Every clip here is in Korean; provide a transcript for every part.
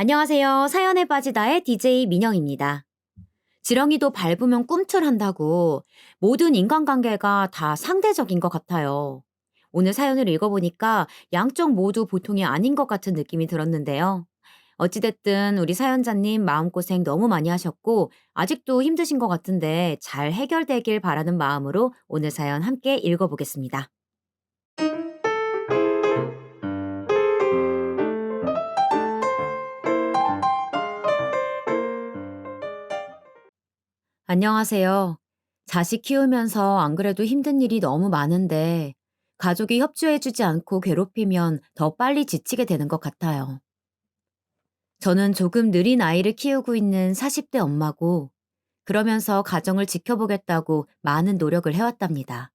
안녕하세요. 사연에 빠지다의 DJ 민영입니다. 지렁이도 밟으면 꿈틀한다고 모든 인간관계가 다 상대적인 것 같아요. 오늘 사연을 읽어보니까 양쪽 모두 보통이 아닌 것 같은 느낌이 들었는데요. 어찌됐든 우리 사연자님 마음고생 너무 많이 하셨고 아직도 힘드신 것 같은데 잘 해결되길 바라는 마음으로 오늘 사연 함께 읽어보겠습니다. 안녕하세요. 자식 키우면서 안 그래도 힘든 일이 너무 많은데 가족이 협조해주지 않고 괴롭히면 더 빨리 지치게 되는 것 같아요. 저는 조금 느린 아이를 키우고 있는 40대 엄마고 그러면서 가정을 지켜보겠다고 많은 노력을 해왔답니다.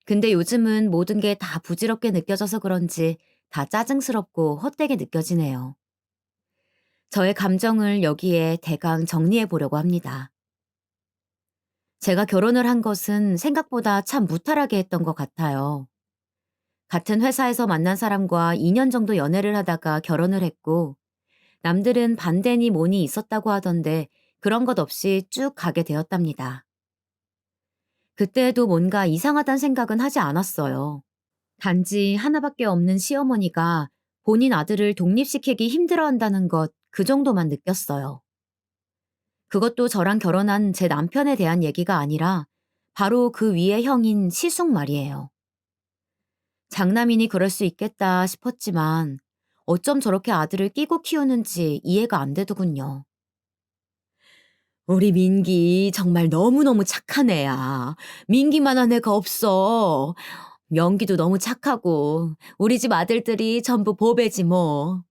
근데 요즘은 모든 게 다 부질없게 느껴져서 그런지 다 짜증스럽고 헛되게 느껴지네요. 저의 감정을 여기에 대강 정리해 보려고 합니다. 제가 결혼을 한 것은 생각보다 참 무탈하게 했던 것 같아요. 같은 회사에서 만난 사람과 2년 정도 연애를 하다가 결혼을 했고, 남들은 반대니 뭐니 있었다고 하던데 그런 것 없이 쭉 가게 되었답니다. 그때에도 뭔가 이상하단 생각은 하지 않았어요. 단지 하나밖에 없는 시어머니가 본인 아들을 독립시키기 힘들어 한다는 것, 그 정도만 느꼈어요. 그것도 저랑 결혼한 제 남편에 대한 얘기가 아니라 바로 그 위의 형인 시숙 말이에요. 장남이니 그럴 수 있겠다 싶었지만 어쩜 저렇게 아들을 끼고 키우는지 이해가 안 되더군요. 우리 민기 정말 너무너무 착한 애야. 민기만한 애가 없어. 명기도 너무 착하고 우리 집 아들들이 전부 보배지 뭐.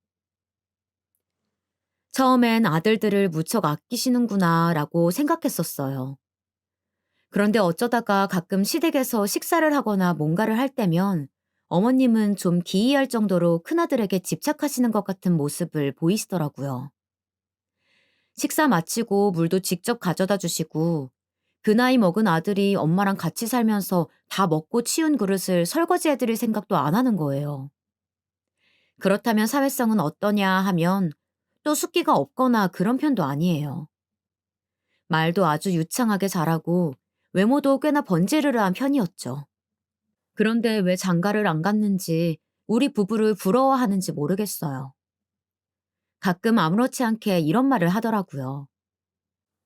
처음엔 아들들을 무척 아끼시는구나 라고 생각했었어요. 그런데 어쩌다가 가끔 시댁에서 식사를 하거나 뭔가를 할 때면 어머님은 좀 기이할 정도로 큰아들에게 집착하시는 것 같은 모습을 보이시더라고요. 식사 마치고 물도 직접 가져다 주시고 그 나이 먹은 아들이 엄마랑 같이 살면서 다 먹고 치운 그릇을 설거지해 드릴 생각도 안 하는 거예요. 그렇다면 사회성은 어떠냐 하면 또 숫기가 없거나 그런 편도 아니에요. 말도 아주 유창하게 잘하고 외모도 꽤나 번지르르한 편이었죠. 그런데 왜 장가를 안 갔는지 우리 부부를 부러워하는지 모르겠어요. 가끔 아무렇지 않게 이런 말을 하더라고요.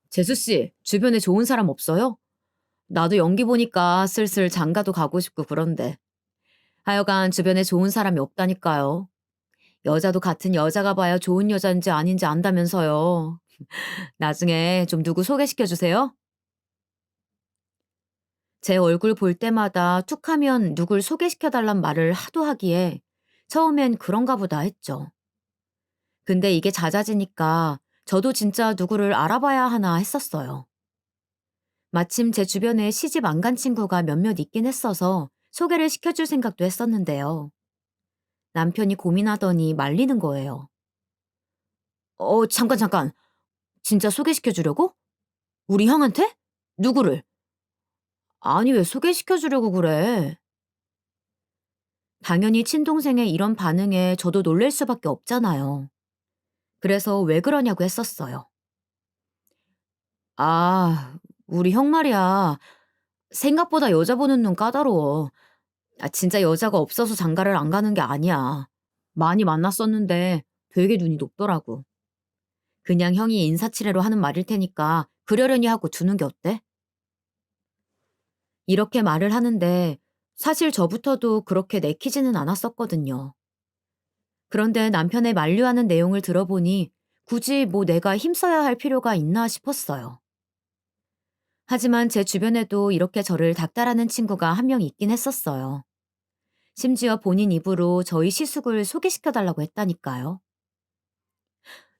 재수씨, 주변에 좋은 사람 없어요? 나도 연기 보니까 슬슬 장가도 가고 싶고 그런데. 하여간 주변에 좋은 사람이 없다니까요. 여자도 같은 여자가 봐야 좋은 여자인지 아닌지 안다면서요. 나중에 좀 누구 소개시켜 주세요. 제 얼굴 볼 때마다 툭 하면 누굴 소개시켜 달란 말을 하도 하기에 처음엔 그런가 보다 했죠. 근데 이게 잦아지니까 저도 진짜 누구를 알아봐야 하나 했었어요. 마침 제 주변에 시집 안 간 친구가 몇몇 있긴 했어서 소개를 시켜줄 생각도 했었는데요. 남편이 고민하더니 말리는 거예요. 잠깐, 잠깐. 진짜 소개시켜 주려고? 우리 형한테? 누구를? 아니, 왜 소개시켜 주려고 그래? 당연히 친동생의 이런 반응에 저도 놀랄 수밖에 없잖아요. 그래서 왜 그러냐고 했었어요. 아, 우리 형 말이야. 생각보다 여자 보는 눈 까다로워. 진짜 여자가 없어서 장가를 안 가는 게 아니야. 많이 만났었는데 되게 눈이 높더라고. 그냥 형이 인사치레로 하는 말일 테니까 그러려니 하고 두는 게 어때? 이렇게 말을 하는데 사실 저부터도 그렇게 내키지는 않았었거든요. 그런데 남편의 만류하는 내용을 들어보니 굳이 뭐 내가 힘써야 할 필요가 있나 싶었어요. 하지만 제 주변에도 이렇게 저를 닥달하는 친구가 한 명 있긴 했었어요. 심지어 본인 입으로 저희 시숙을 소개시켜달라고 했다니까요.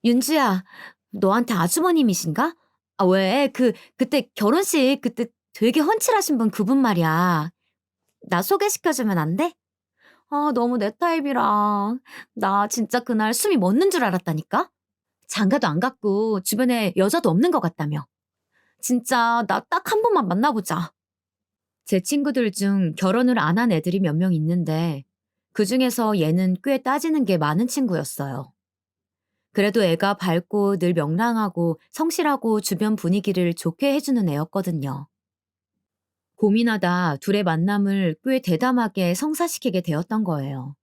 윤지야, 너한테 아주버님이신가? 왜? 그때 결혼식 그때 되게 훤칠하신 분 그분 말이야. 나 소개시켜주면 안 돼? 너무 내 타입이라. 나 진짜 그날 숨이 멎는 줄 알았다니까? 장가도 안 갔고 주변에 여자도 없는 것 같다며. 진짜 나 딱 한 번만 만나보자. 제 친구들 중 결혼을 안 한 애들이 몇 명 있는데 그중에서 얘는 꽤 따지는 게 많은 친구였어요. 그래도 애가 밝고 늘 명랑하고 성실하고 주변 분위기를 좋게 해주는 애였거든요. 고민하다 둘의 만남을 꽤 대담하게 성사시키게 되었던 거예요.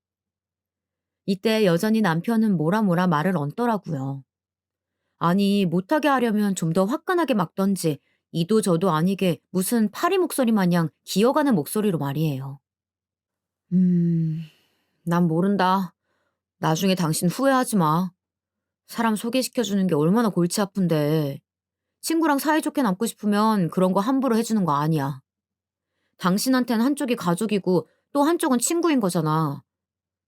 이때 여전히 남편은 뭐라 뭐라 말을 얹더라고요. 아니, 못하게 하려면 좀 더 화끈하게 막던지, 이도 저도 아니게 무슨 파리 목소리 마냥 기어가는 목소리로 말이에요. 음, 난 모른다. 나중에 당신 후회하지 마. 사람 소개시켜주는 게 얼마나 골치 아픈데. 친구랑 사이좋게 남고 싶으면 그런 거 함부로 해주는 거 아니야. 당신한텐 한쪽이 가족이고 또 한쪽은 친구인 거잖아.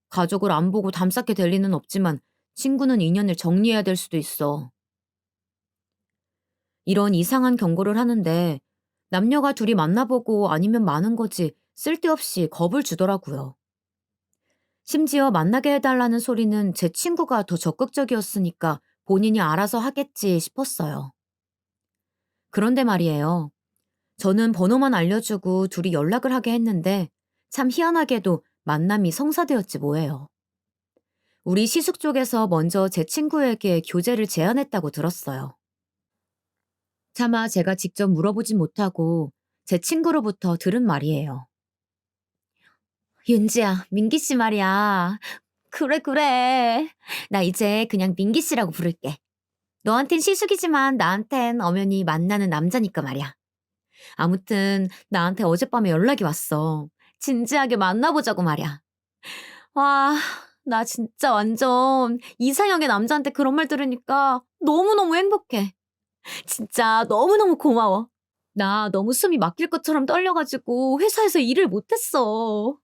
가족을 안 보고 담쌓게 될 리는 없지만 친구는 인연을 정리해야 될 수도 있어. 이런 이상한 경고를 하는데 남녀가 둘이 만나보고 아니면 마는 거지 쓸데없이 겁을 주더라고요. 심지어 만나게 해달라는 소리는 제 친구가 더 적극적이었으니까 본인이 알아서 하겠지 싶었어요. 그런데 말이에요. 저는 번호만 알려주고 둘이 연락을 하게 했는데 참 희한하게도 만남이 성사되었지 뭐예요. 우리 시숙 쪽에서 먼저 제 친구에게 교제를 제안했다고 들었어요. 차마 제가 직접 물어보진 못하고 제 친구로부터 들은 말이에요. 윤지야, 민기 씨 말이야. 그래, 그래. 나 이제 그냥 민기 씨라고 부를게. 너한텐 시숙이지만 나한텐 엄연히 만나는 남자니까 말이야. 아무튼 나한테 어젯밤에 연락이 왔어. 진지하게 만나보자고 말이야. 와, 나 진짜 완전 이상형의 남자한테 그런 말 들으니까 너무너무 행복해. 진짜 너무너무 고마워. 나 너무 숨이 막힐 것처럼 떨려가지고 회사에서 일을 못했어.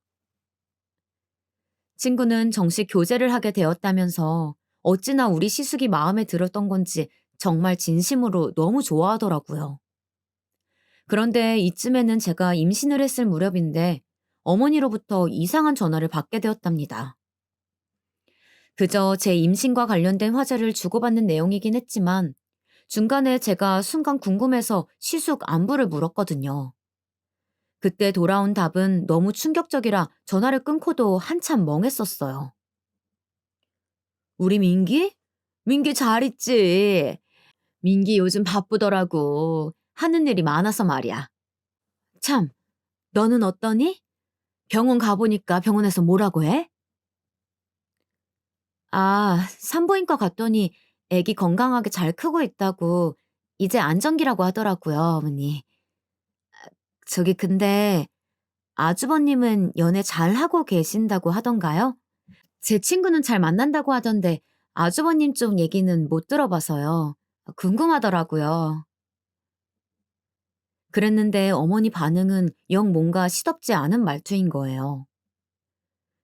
친구는 정식 교제를 하게 되었다면서 어찌나 우리 시숙이 마음에 들었던 건지 정말 진심으로 너무 좋아하더라고요. 그런데 이쯤에는 제가 임신을 했을 무렵인데 어머니로부터 이상한 전화를 받게 되었답니다. 그저 제 임신과 관련된 화제를 주고받는 내용이긴 했지만 중간에 제가 순간 궁금해서 시숙 안부를 물었거든요. 그때 돌아온 답은 너무 충격적이라 전화를 끊고도 한참 멍했었어요. 우리 민기? 민기 잘 있지? 민기 요즘 바쁘더라고. 하는 일이 많아서 말이야. 참, 너는 어떠니? 병원 가보니까 병원에서 뭐라고 해? 아, 산부인과 갔더니 애기 건강하게 잘 크고 있다고 이제 안정기라고 하더라고요, 어머니. 저기 근데 아주버님은 연애 잘하고 계신다고 하던가요? 제 친구는 잘 만난다고 하던데 아주버님 쪽 얘기는 못 들어봐서요. 궁금하더라고요. 그랬는데 어머니 반응은 영 뭔가 시덥지 않은 말투인 거예요.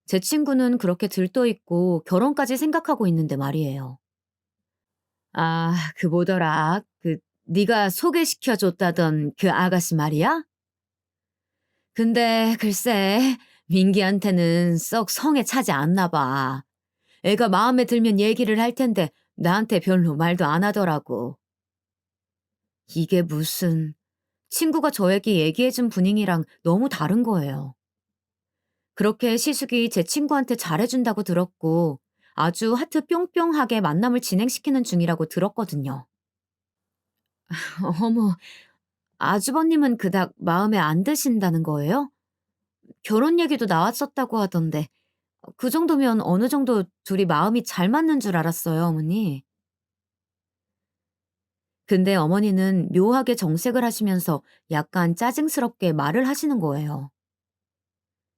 제 친구는 그렇게 들떠있고 결혼까지 생각하고 있는데 말이에요. 아, 그 뭐더라. 네가 소개시켜줬다던 그 아가씨 말이야? 근데 글쎄 민기한테는 썩 성에 차지 않나 봐. 애가 마음에 들면 얘기를 할 텐데 나한테 별로 말도 안 하더라고. 이게 무슨 친구가 저에게 얘기해준 분위기랑 너무 다른 거예요. 그렇게 시숙이 제 친구한테 잘해준다고 들었고 아주 하트 뿅뿅하게 만남을 진행시키는 중이라고 들었거든요. 어머, 아주버님은 그닥 마음에 안 드신다는 거예요? 결혼 얘기도 나왔었다고 하던데 그 정도면 어느 정도 둘이 마음이 잘 맞는 줄 알았어요, 어머니. 근데 어머니는 묘하게 정색을 하시면서 약간 짜증스럽게 말을 하시는 거예요.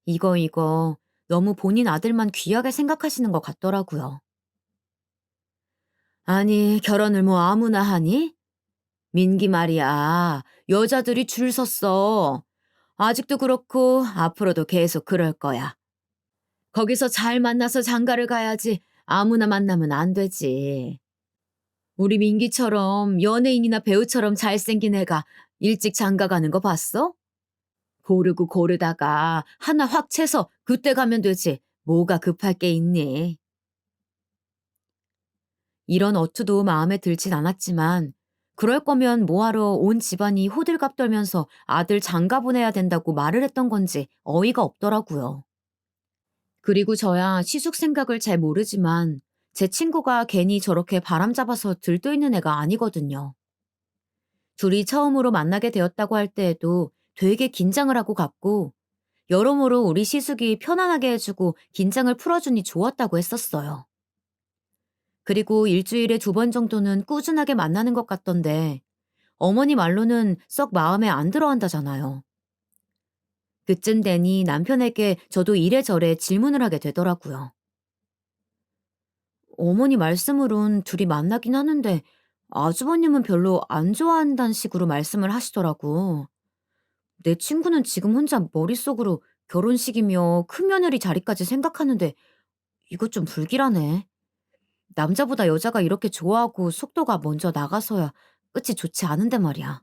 이거 너무 본인 아들만 귀하게 생각하시는 것 같더라고요. 아니, 결혼을 뭐 아무나 하니? 민기 말이야. 여자들이 줄 섰어. 아직도 그렇고 앞으로도 계속 그럴 거야. 거기서 잘 만나서 장가를 가야지 아무나 만나면 안 되지. 우리 민기처럼 연예인이나 배우처럼 잘생긴 애가 일찍 장가 가는 거 봤어? 고르고 고르다가 하나 확 채서 그때 가면 되지. 뭐가 급할 게 있니? 이런 어투도 마음에 들진 않았지만 그럴 거면 뭐하러 온 집안이 호들갑 떨면서 아들 장가 보내야 된다고 말을 했던 건지 어이가 없더라고요. 그리고 저야 시숙 생각을 잘 모르지만 제 친구가 괜히 저렇게 바람 잡아서 들떠있는 애가 아니거든요. 둘이 처음으로 만나게 되었다고 할 때에도 되게 긴장을 하고 갔고, 여러모로 우리 시숙이 편안하게 해주고 긴장을 풀어주니 좋았다고 했었어요. 그리고 일주일에 2번 정도는 꾸준하게 만나는 것 같던데, 어머니 말로는 썩 마음에 안 들어 한다잖아요. 그쯤 되니 남편에게 저도 이래저래 질문을 하게 되더라고요. 어머니 말씀으론 둘이 만나긴 하는데 아주버님은 별로 안 좋아한다는 식으로 말씀을 하시더라고. 내 친구는 지금 혼자 머릿속으로 결혼식이며 큰며느리 자리까지 생각하는데 이거 좀 불길하네. 남자보다 여자가 이렇게 좋아하고 속도가 먼저 나가서야 끝이 좋지 않은데 말이야.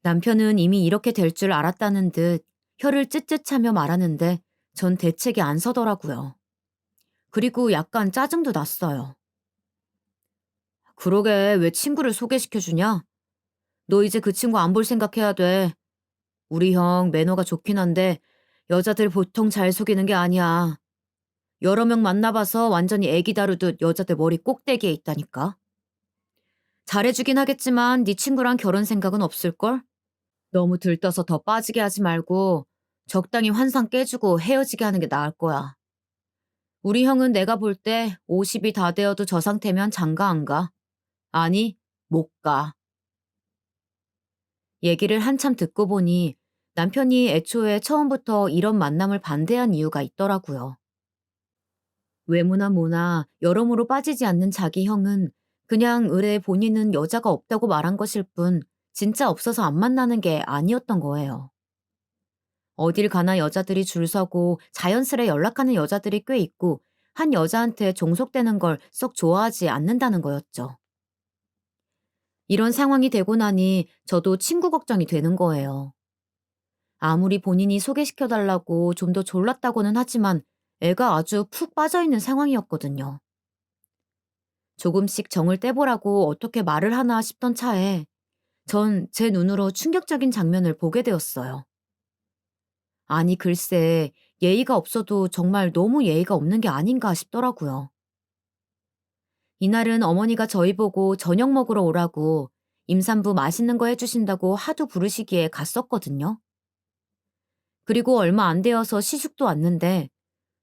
남편은 이미 이렇게 될 줄 알았다는 듯 혀를 쯧쯧하며 말하는데 전 대책이 안 서더라고요. 그리고 약간 짜증도 났어요. 그러게 왜 친구를 소개시켜주냐? 너 이제 그 친구 안 볼 생각해야 돼. 우리 형 매너가 좋긴 한데 여자들 보통 잘 속이는 게 아니야. 여러 명 만나봐서 완전히 애기 다루듯 여자들 머리 꼭대기에 있다니까. 잘해주긴 하겠지만 네 친구랑 결혼 생각은 없을걸? 너무 들떠서 더 빠지게 하지 말고 적당히 환상 깨주고 헤어지게 하는 게 나을 거야. 우리 형은 내가 볼 때 50이 다 되어도 저 상태면 장가 안 가. 아니, 못 가. 얘기를 한참 듣고 보니 남편이 애초에 처음부터 이런 만남을 반대한 이유가 있더라고요. 외모나 뭐나 여러모로 빠지지 않는 자기 형은 그냥 의뢰 본인은 여자가 없다고 말한 것일 뿐 진짜 없어서 안 만나는 게 아니었던 거예요. 어딜 가나 여자들이 줄 서고 자연스레 연락하는 여자들이 꽤 있고 한 여자한테 종속되는 걸 썩 좋아하지 않는다는 거였죠. 이런 상황이 되고 나니 저도 친구 걱정이 되는 거예요. 아무리 본인이 소개시켜달라고 좀 더 졸랐다고는 하지만 애가 아주 푹 빠져있는 상황이었거든요. 조금씩 정을 떼보라고 어떻게 말을 하나 싶던 차에 전 제 눈으로 충격적인 장면을 보게 되었어요. 아니 글쎄 예의가 없어도 정말 너무 예의가 없는 게 아닌가 싶더라고요. 이날은 어머니가 저희 보고 저녁 먹으러 오라고 임산부 맛있는 거 해주신다고 하도 부르시기에 갔었거든요. 그리고 얼마 안 되어서 시숙도 왔는데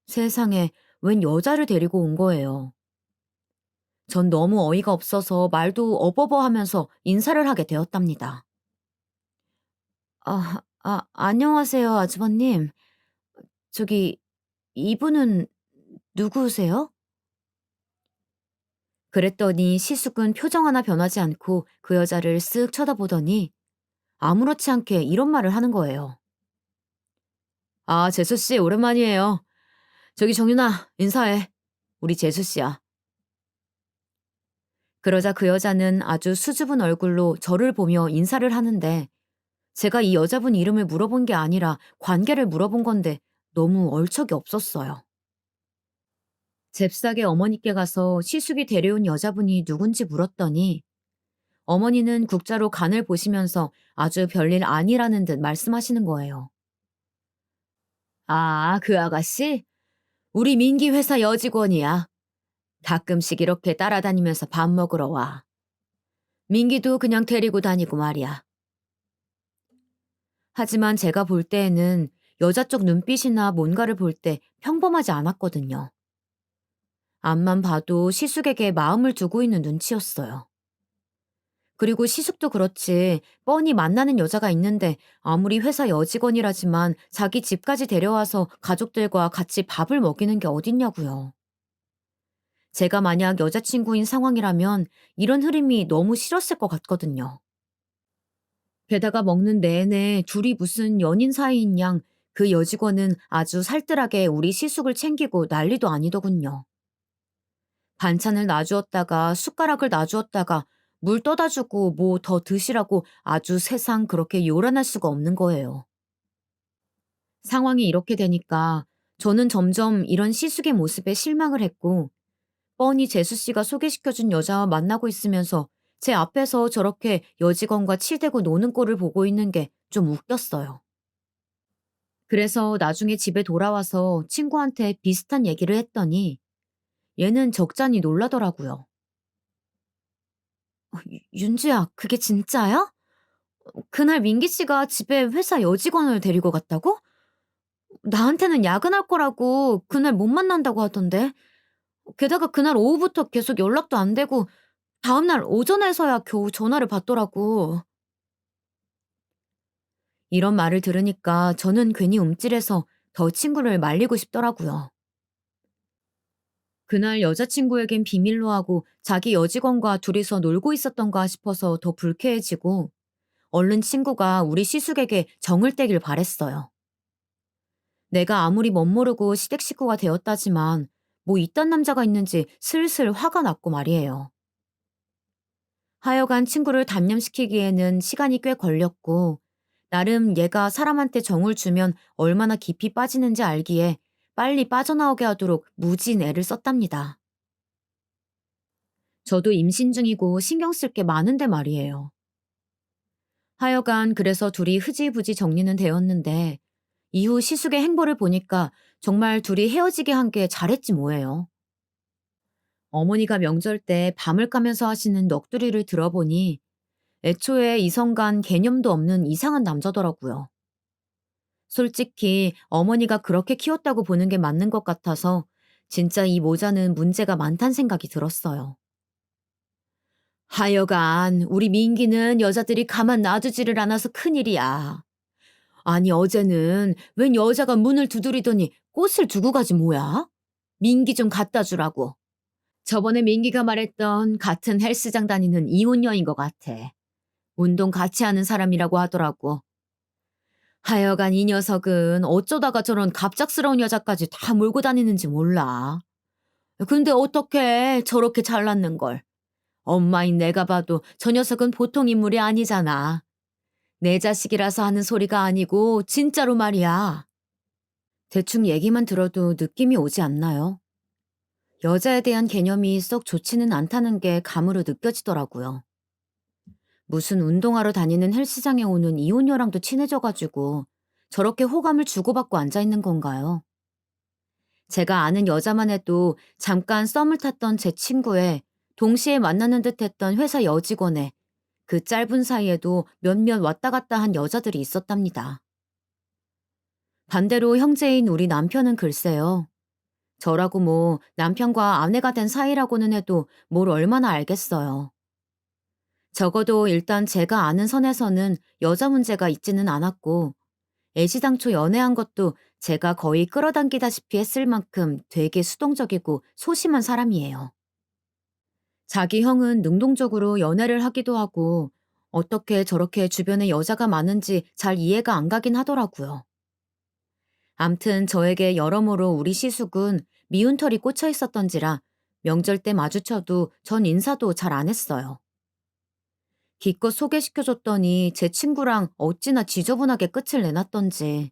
세상에 웬 여자를 데리고 온 거예요. 전 너무 어이가 없어서 말도 어버버 하면서 인사를 하게 되었답니다. 안녕하세요, 아주버님. 저기, 이분은 누구세요? 그랬더니 시숙은 표정 하나 변하지 않고 그 여자를 쓱 쳐다보더니 아무렇지 않게 이런 말을 하는 거예요. 아, 재수씨, 오랜만이에요. 저기 정윤아, 인사해. 우리 재수씨야. 그러자 그 여자는 아주 수줍은 얼굴로 저를 보며 인사를 하는데 제가 이 여자분 이름을 물어본 게 아니라 관계를 물어본 건데 너무 얼척이 없었어요. 잽싸게 어머니께 가서 시숙이 데려온 여자분이 누군지 물었더니 어머니는 국자로 간을 보시면서 아주 별일 아니라는 듯 말씀하시는 거예요. 아, 그 아가씨? 우리 민기 회사 여직원이야. 가끔씩 이렇게 따라다니면서 밥 먹으러 와. 민기도 그냥 데리고 다니고 말이야. 하지만 제가 볼 때에는 여자 쪽 눈빛이나 뭔가를 볼 때 평범하지 않았거든요. 앞만 봐도 시숙에게 마음을 두고 있는 눈치였어요. 그리고 시숙도 그렇지 뻔히 만나는 여자가 있는데 아무리 회사 여직원이라지만 자기 집까지 데려와서 가족들과 같이 밥을 먹이는 게 어딨냐고요. 제가 만약 여자친구인 상황이라면 이런 흐름이 너무 싫었을 것 같거든요. 게다가 먹는 내내 둘이 무슨 연인 사이인 양 그 여직원은 아주 살뜰하게 우리 시숙을 챙기고 난리도 아니더군요. 반찬을 놔주었다가 숟가락을 놔주었다가 물 떠다 주고 뭐 더 드시라고 아주 세상 그렇게 요란할 수가 없는 거예요. 상황이 이렇게 되니까 저는 점점 이런 시숙의 모습에 실망을 했고 뻔히 재수 씨가 소개시켜준 여자와 만나고 있으면서 제 앞에서 저렇게 여직원과 치대고 노는 꼴을 보고 있는 게 좀 웃겼어요. 그래서 나중에 집에 돌아와서 친구한테 비슷한 얘기를 했더니 얘는 적잖이 놀라더라고요. 윤주야, 그게 진짜야? 그날 민기 씨가 집에 회사 여직원을 데리고 갔다고? 나한테는 야근할 거라고 그날 못 만난다고 하던데. 게다가 그날 오후부터 계속 연락도 안 되고 다음날 오전에서야 겨우 전화를 받더라고. 이런 말을 들으니까 저는 괜히 움찔해서 더 친구를 말리고 싶더라고요. 그날 여자친구에겐 비밀로 하고 자기 여직원과 둘이서 놀고 있었던가 싶어서 더 불쾌해지고 얼른 친구가 우리 시숙에게 정을 떼길 바랬어요. 내가 아무리 멋모르고 시댁 식구가 되었다지만 뭐 이딴 남자가 있는지 슬슬 화가 났고 말이에요. 하여간 친구를 단념시키기에는 시간이 꽤 걸렸고 나름 얘가 사람한테 정을 주면 얼마나 깊이 빠지는지 알기에 빨리 빠져나오게 하도록 무진 애를 썼답니다. 저도 임신 중이고 신경 쓸 게 많은데 말이에요. 하여간 그래서 둘이 흐지부지 정리는 되었는데 이후 시숙의 행보를 보니까 정말 둘이 헤어지게 한 게 잘했지 뭐예요. 어머니가 명절 때 밤을 까면서 하시는 넋두리를 들어보니 애초에 이성 간 개념도 없는 이상한 남자더라고요. 솔직히 어머니가 그렇게 키웠다고 보는 게 맞는 것 같아서 진짜 이 모자는 문제가 많단 생각이 들었어요. 하여간 우리 민기는 여자들이 가만 놔두지를 않아서 큰일이야. 아니 어제는 웬 여자가 문을 두드리더니 꽃을 두고 가지 뭐야? 민기 좀 갖다 주라고. 저번에 민기가 말했던 같은 헬스장 다니는 이혼녀인 것 같아. 운동 같이 하는 사람이라고 하더라고. 하여간 이 녀석은 어쩌다가 저런 갑작스러운 여자까지 다 몰고 다니는지 몰라. 근데 어떻게 저렇게 잘났는 걸. 엄마인 내가 봐도 저 녀석은 보통 인물이 아니잖아. 내 자식이라서 하는 소리가 아니고 진짜로 말이야. 대충 얘기만 들어도 느낌이 오지 않나요? 여자에 대한 개념이 썩 좋지는 않다는 게 감으로 느껴지더라고요. 무슨 운동하러 다니는 헬스장에 오는 이혼녀랑도 친해져가지고 저렇게 호감을 주고받고 앉아있는 건가요? 제가 아는 여자만 해도 잠깐 썸을 탔던 제 친구에 동시에 만나는 듯 했던 회사 여직원에 그 짧은 사이에도 몇몇 왔다 갔다 한 여자들이 있었답니다. 반대로 형제인 우리 남편은 글쎄요. 저라고 뭐 남편과 아내가 된 사이라고는 해도 뭘 얼마나 알겠어요. 적어도 일단 제가 아는 선에서는 여자 문제가 있지는 않았고 애시당초 연애한 것도 제가 거의 끌어당기다시피 했을 만큼 되게 수동적이고 소심한 사람이에요. 자기 형은 능동적으로 연애를 하기도 하고 어떻게 저렇게 주변에 여자가 많은지 잘 이해가 안 가긴 하더라고요. 암튼 저에게 여러모로 우리 시숙은 미운 털이 꽂혀 있었던지라 명절 때 마주쳐도 전 인사도 잘 안 했어요. 기껏 소개시켜줬더니 제 친구랑 어찌나 지저분하게 끝을 내놨던지.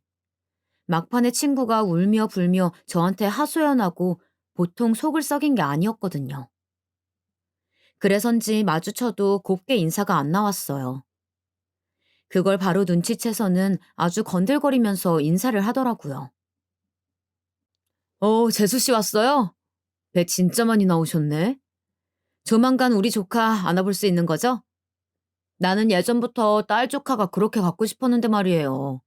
막판에 친구가 울며 불며 저한테 하소연하고 보통 속을 썩인 게 아니었거든요. 그래서인지 마주쳐도 곱게 인사가 안 나왔어요. 그걸 바로 눈치채서는 아주 건들거리면서 인사를 하더라고요. 재수 씨 왔어요? 배 진짜 많이 나오셨네. 조만간 우리 조카 안아볼 수 있는 거죠? 나는 예전부터 딸 조카가 그렇게 갖고 싶었는데 말이에요.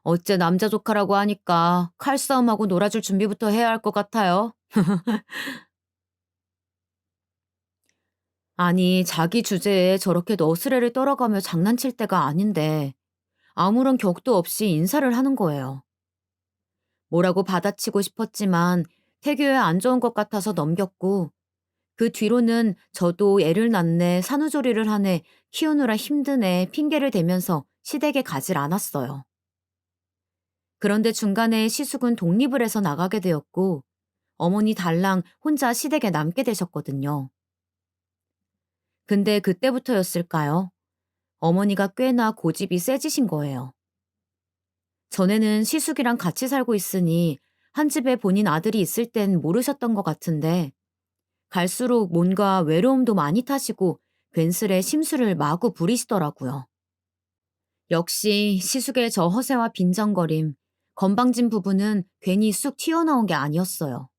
어째 남자 조카라고 하니까 칼싸움하고 놀아줄 준비부터 해야 할 것 같아요. 아니, 자기 주제에 저렇게 너스레를 떨어가며 장난칠 때가 아닌데 아무런 격도 없이 인사를 하는 거예요. 뭐라고 받아치고 싶었지만 태교에 안 좋은 것 같아서 넘겼고 그 뒤로는 저도 애를 낳네 산후조리를 하네 키우느라 힘드네 핑계를 대면서 시댁에 가질 않았어요. 그런데 중간에 시숙은 독립을 해서 나가게 되었고 어머니 달랑 혼자 시댁에 남게 되셨거든요. 근데 그때부터였을까요? 어머니가 꽤나 고집이 세지신 거예요. 전에는 시숙이랑 같이 살고 있으니 한 집에 본인 아들이 있을 땐 모르셨던 것 같은데 갈수록 뭔가 외로움도 많이 타시고 괜스레 심술을 마구 부리시더라고요. 역시 시숙의 저 허세와 빈정거림, 건방진 부분은 괜히 쑥 튀어나온 게 아니었어요.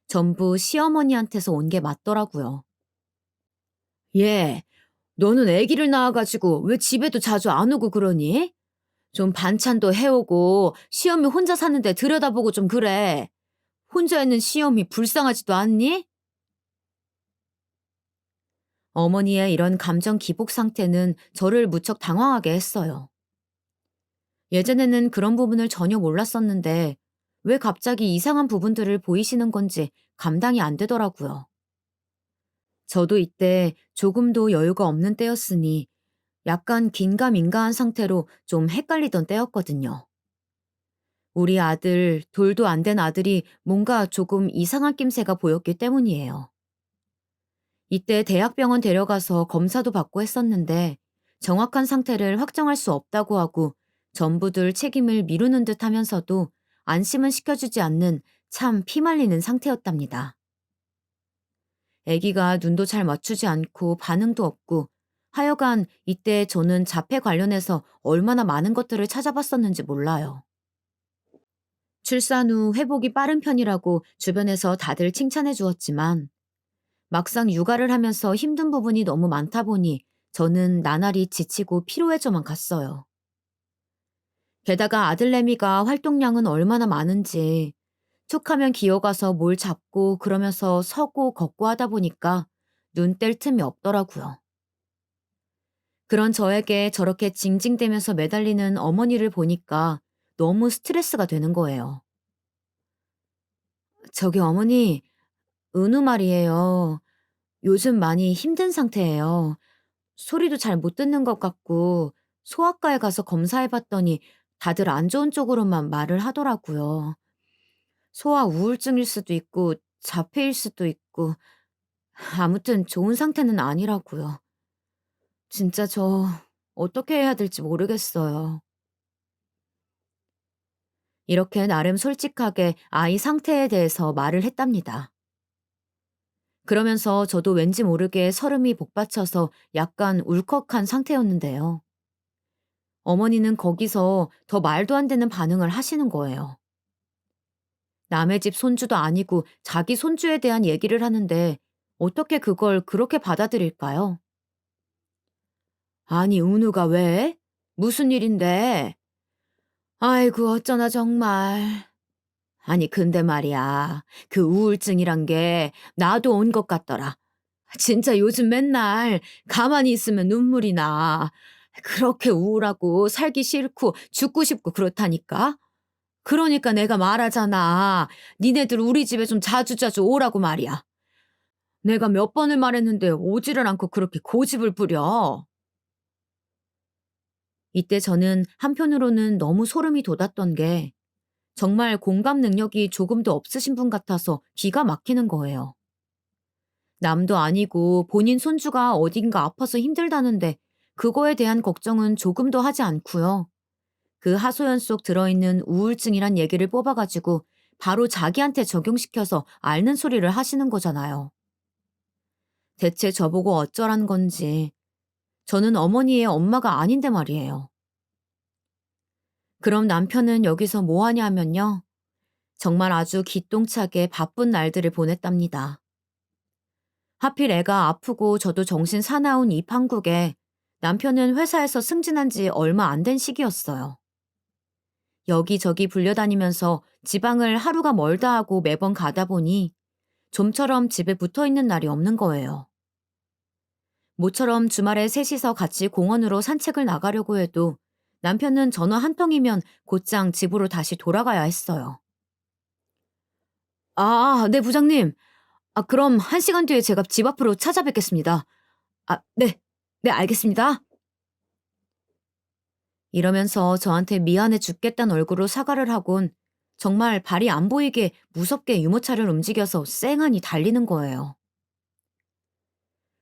전부 시어머니한테서 온 게 맞더라고요. 얘, 너는 아기를 낳아가지고 왜 집에도 자주 안 오고 그러니? 좀 반찬도 해오고 시엄이 혼자 사는데 들여다보고 좀 그래. 혼자 있는 시엄이 불쌍하지도 않니? 어머니의 이런 감정 기복 상태는 저를 무척 당황하게 했어요. 예전에는 그런 부분을 전혀 몰랐었는데 왜 갑자기 이상한 부분들을 보이시는 건지 감당이 안 되더라고요. 저도 이때 조금도 여유가 없는 때였으니 약간 긴가민가한 상태로 좀 헷갈리던 때였거든요. 우리 아들, 돌도 안 된 아들이 뭔가 조금 이상한 낌새가 보였기 때문이에요. 이때 대학병원 데려가서 검사도 받고 했었는데 정확한 상태를 확정할 수 없다고 하고 전부들 책임을 미루는 듯 하면서도 안심은 시켜주지 않는 참 피말리는 상태였답니다. 아기가 눈도 잘 맞추지 않고 반응도 없고 하여간 이때 저는 자폐 관련해서 얼마나 많은 것들을 찾아봤었는지 몰라요. 출산 후 회복이 빠른 편이라고 주변에서 다들 칭찬해 주었지만 막상 육아를 하면서 힘든 부분이 너무 많다 보니 저는 나날이 지치고 피로해져만 갔어요. 게다가 아들내미가 활동량은 얼마나 많은지 툭하면 기어가서 뭘 잡고 그러면서 서고 걷고 하다 보니까 눈 뗄 틈이 없더라고요. 그런 저에게 저렇게 징징대면서 매달리는 어머니를 보니까 너무 스트레스가 되는 거예요. 저기 어머니, 은우 말이에요. 요즘 많이 힘든 상태예요. 소리도 잘 못 듣는 것 같고 소아과에 가서 검사해 봤더니 다들 안 좋은 쪽으로만 말을 하더라고요. 소아 우울증일 수도 있고 자폐일 수도 있고 아무튼 좋은 상태는 아니라고요. 진짜 저 어떻게 해야 될지 모르겠어요. 이렇게 나름 솔직하게 아이 상태에 대해서 말을 했답니다. 그러면서 저도 왠지 모르게 설움이 복받쳐서 약간 울컥한 상태였는데요. 어머니는 거기서 더 말도 안 되는 반응을 하시는 거예요. 남의 집 손주도 아니고 자기 손주에 대한 얘기를 하는데 어떻게 그걸 그렇게 받아들일까요? 아니, 은우가 왜? 무슨 일인데? 아이고, 어쩌나 정말. 아니, 근데 말이야. 그 우울증이란 게 나도 온 것 같더라. 진짜 요즘 맨날 가만히 있으면 눈물이 나. 그렇게 우울하고 살기 싫고 죽고 싶고 그렇다니까? 그러니까 내가 말하잖아. 니네들 우리 집에 좀 자주자주 오라고 말이야. 내가 몇 번을 말했는데 오지를 않고 그렇게 고집을 부려. 이때 저는 한편으로는 너무 소름이 돋았던 게 정말 공감 능력이 조금도 없으신 분 같아서 기가 막히는 거예요. 남도 아니고 본인 손주가 어딘가 아파서 힘들다는데 그거에 대한 걱정은 조금도 하지 않고요. 그 하소연 속 들어있는 우울증이란 얘기를 뽑아가지고 바로 자기한테 적용시켜서 앓는 소리를 하시는 거잖아요. 대체 저보고 어쩌란 건지. 저는 어머니의 엄마가 아닌데 말이에요. 그럼 남편은 여기서 뭐 하냐면요. 정말 아주 기똥차게 바쁜 날들을 보냈답니다. 하필 애가 아프고 저도 정신 사나운 이 판국에 남편은 회사에서 승진한 지 얼마 안 된 시기였어요. 여기저기 불려다니면서 지방을 하루가 멀다 하고 매번 가다 보니 좀처럼 집에 붙어 있는 날이 없는 거예요. 모처럼 주말에 셋이서 같이 공원으로 산책을 나가려고 해도 남편은 전화 한 통이면 곧장 집으로 다시 돌아가야 했어요. 네, 부장님. 그럼 1시간 뒤에 제가 집 앞으로 찾아뵙겠습니다. 네. 네, 알겠습니다. 이러면서 저한테 미안해 죽겠다는 얼굴로 사과를 하곤 정말 발이 안 보이게 무섭게 유모차를 움직여서 쌩하니 달리는 거예요.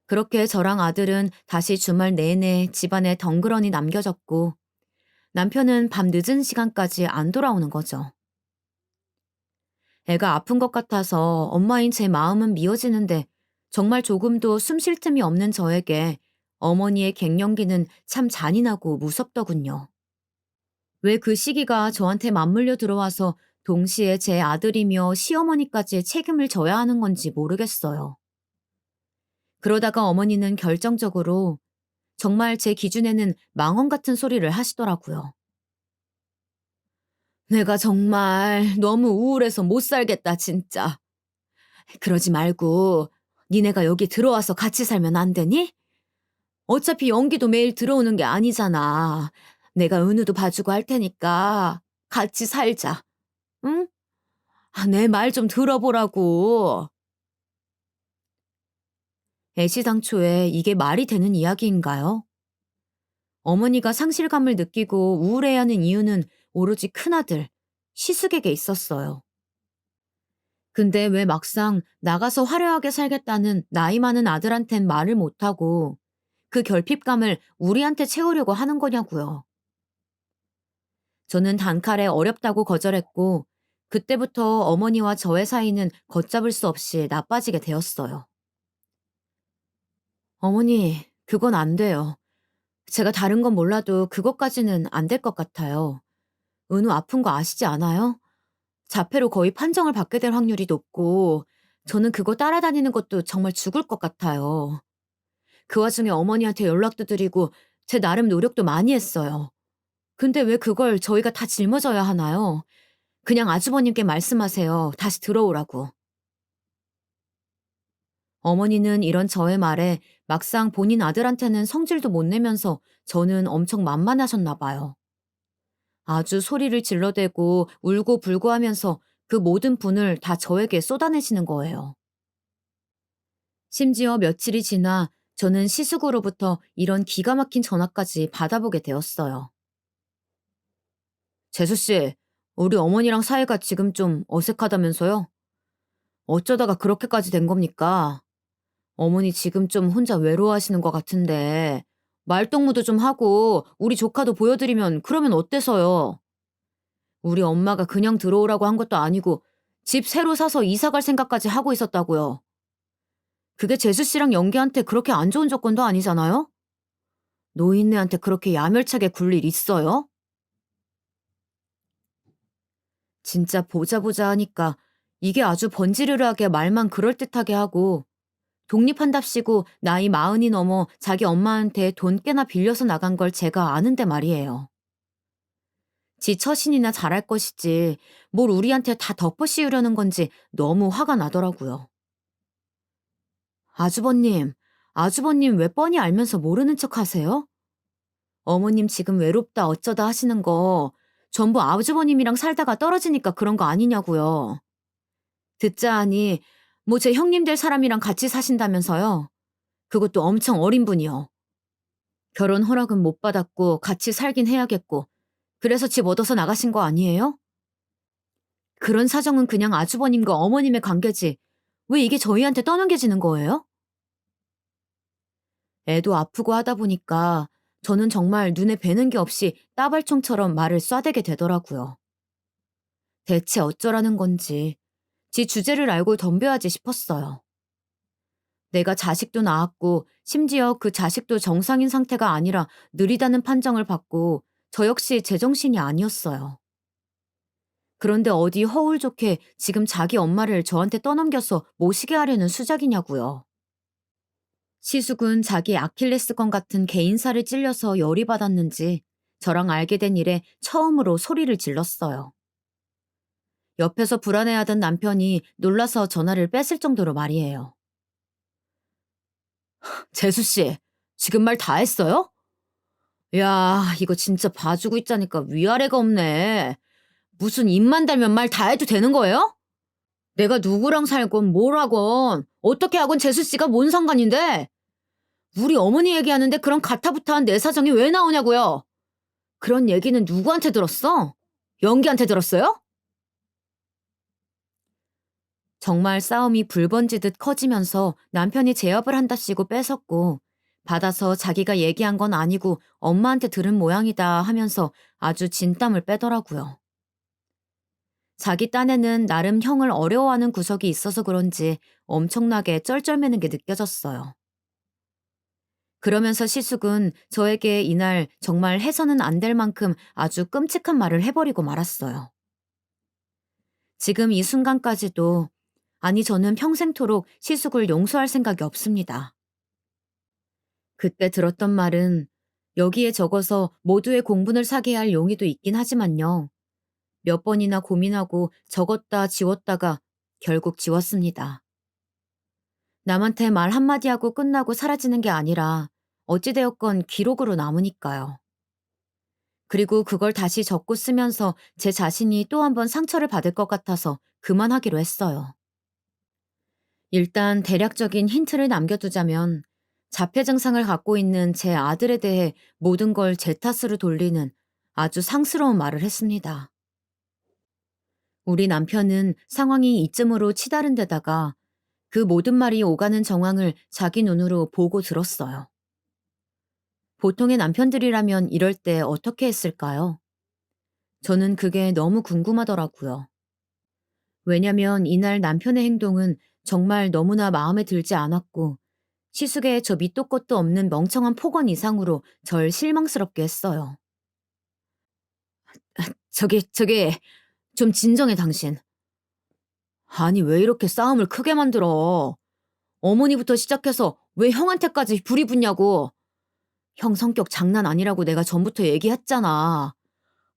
그렇게 저랑 아들은 다시 주말 내내 집안에 덩그러니 남겨졌고 남편은 밤 늦은 시간까지 안 돌아오는 거죠. 애가 아픈 것 같아서 엄마인 제 마음은 미어지는데 정말 조금도 숨쉴 틈이 없는 저에게 어머니의 갱년기는 참 잔인하고 무섭더군요. 왜 그 시기가 저한테 맞물려 들어와서 동시에 제 아들이며 시어머니까지 책임을 져야 하는 건지 모르겠어요. 그러다가 어머니는 결정적으로 정말 제 기준에는 망언 같은 소리를 하시더라고요. 내가 정말 너무 우울해서 못 살겠다, 진짜. 그러지 말고 니네가 여기 들어와서 같이 살면 안 되니? 어차피 연기도 매일 들어오는 게 아니잖아. 내가 은우도 봐주고 할 테니까 같이 살자. 응? 내 말 좀 들어보라고. 애시당초에 이게 말이 되는 이야기인가요? 어머니가 상실감을 느끼고 우울해하는 이유는 오로지 큰아들, 시숙에게 있었어요. 근데 왜 막상 나가서 화려하게 살겠다는 나이 많은 아들한텐 말을 못하고 그 결핍감을 우리한테 채우려고 하는 거냐고요. 저는 단칼에 어렵다고 거절했고 그때부터 어머니와 저의 사이는 걷잡을 수 없이 나빠지게 되었어요. 어머니, 그건 안 돼요. 제가 다른 건 몰라도 그것까지는 안 될 것 같아요. 은우 아픈 거 아시지 않아요? 자폐로 거의 판정을 받게 될 확률이 높고 저는 그거 따라다니는 것도 정말 죽을 것 같아요. 그 와중에 어머니한테 연락도 드리고 제 나름 노력도 많이 했어요. 근데 왜 그걸 저희가 다 짊어져야 하나요? 그냥 아주버님께 말씀하세요. 다시 들어오라고. 어머니는 이런 저의 말에 막상 본인 아들한테는 성질도 못 내면서 저는 엄청 만만하셨나 봐요. 아주 소리를 질러대고 울고 불고 하면서 그 모든 분을 다 저에게 쏟아내시는 거예요. 심지어 며칠이 지나 저는 시숙으로부터 이런 기가 막힌 전화까지 받아보게 되었어요. 재수 씨, 우리 어머니랑 사이가 지금 좀 어색하다면서요? 어쩌다가 그렇게까지 된 겁니까? 어머니 지금 좀 혼자 외로워하시는 것 같은데 말동무도 좀 하고 우리 조카도 보여드리면 그러면 어때서요? 우리 엄마가 그냥 들어오라고 한 것도 아니고 집 새로 사서 이사 갈 생각까지 하고 있었다고요. 그게 재수 씨랑 영기한테 그렇게 안 좋은 조건도 아니잖아요? 노인네한테 그렇게 야멸차게 굴 일 있어요? 진짜 보자 보자 하니까 이게 아주 번지르르하게 말만 그럴듯하게 하고 독립한답시고 나이 마흔이 넘어 자기 엄마한테 돈 꽤나 빌려서 나간 걸 제가 아는데 말이에요. 지 처신이나 잘할 것이지 뭘 우리한테 다 덮어씌우려는 건지 너무 화가 나더라고요. 아주버님, 아주버님 왜 뻔히 알면서 모르는 척 하세요? 어머님 지금 외롭다 어쩌다 하시는 거 전부 아주버님이랑 살다가 떨어지니까 그런 거 아니냐고요. 듣자 하니 뭐 제 형님 될 사람이랑 같이 사신다면서요. 그것도 엄청 어린 분이요. 결혼 허락은 못 받았고 같이 살긴 해야겠고 그래서 집 얻어서 나가신 거 아니에요? 그런 사정은 그냥 아주버님과 어머님의 관계지 왜 이게 저희한테 떠넘겨지는 거예요? 애도 아프고 하다 보니까 저는 정말 눈에 뵈는 게 없이 따발총처럼 말을 쏴대게 되더라고요. 대체 어쩌라는 건지 지 주제를 알고 덤벼야지 싶었어요. 내가 자식도 낳았고 심지어 그 자식도 정상인 상태가 아니라 느리다는 판정을 받고 저 역시 제정신이 아니었어요. 그런데 어디 허울 좋게 지금 자기 엄마를 저한테 떠넘겨서 모시게 하려는 수작이냐고요. 시숙은 자기 아킬레스건 같은 개인사를 찔려서 열이 받았는지 저랑 알게 된 일에 처음으로 소리를 질렀어요. 옆에서 불안해하던 남편이 놀라서 전화를 뺐을 정도로 말이에요. 재수씨, 지금 말 다 했어요? 야, 이거 진짜 봐주고 있자니까 위아래가 없네. 무슨 입만 달면 말 다 해도 되는 거예요? 내가 누구랑 살건 뭘 하건 어떻게 하건 재수씨가 뭔 상관인데? 우리 어머니 얘기하는데 그런 가타부타한 내 사정이 왜 나오냐고요? 그런 얘기는 누구한테 들었어? 연기한테 들었어요? 정말 싸움이 불 번지듯 커지면서 남편이 제압을 한답시고 뺏었고 받아서 자기가 얘기한 건 아니고 엄마한테 들은 모양이다 하면서 아주 진땀을 빼더라고요. 자기 딴에는 나름 형을 어려워하는 구석이 있어서 그런지 엄청나게 쩔쩔매는 게 느껴졌어요. 그러면서 시숙은 저에게 이날 정말 해서는 안 될 만큼 아주 끔찍한 말을 해버리고 말았어요. 지금 이 순간까지도, 아니 저는 평생토록 시숙을 용서할 생각이 없습니다. 그때 들었던 말은 여기에 적어서 모두의 공분을 사게 할 용의도 있긴 하지만요. 몇 번이나 고민하고 적었다 지웠다가 결국 지웠습니다. 남한테 말 한마디 하고 끝나고 사라지는 게 아니라 어찌되었건 기록으로 남으니까요. 그리고 그걸 다시 적고 쓰면서 제 자신이 또 한 번 상처를 받을 것 같아서 그만하기로 했어요. 일단 대략적인 힌트를 남겨두자면 자폐 증상을 갖고 있는 제 아들에 대해 모든 걸 제 탓으로 돌리는 아주 상스러운 말을 했습니다. 우리 남편은 상황이 이쯤으로 치달은 데다가 그 모든 말이 오가는 정황을 자기 눈으로 보고 들었어요. 보통의 남편들이라면 이럴 때 어떻게 했을까요? 저는 그게 너무 궁금하더라고요. 왜냐면 이날 남편의 행동은 정말 너무나 마음에 들지 않았고 시숙의 저 밑도 끝도 없는 멍청한 폭언 이상으로 절 실망스럽게 했어요. 저기, 좀 진정해 당신. 아니 왜 이렇게 싸움을 크게 만들어? 어머니부터 시작해서 왜 형한테까지 불이 붙냐고. 형 성격 장난 아니라고 내가 전부터 얘기했잖아.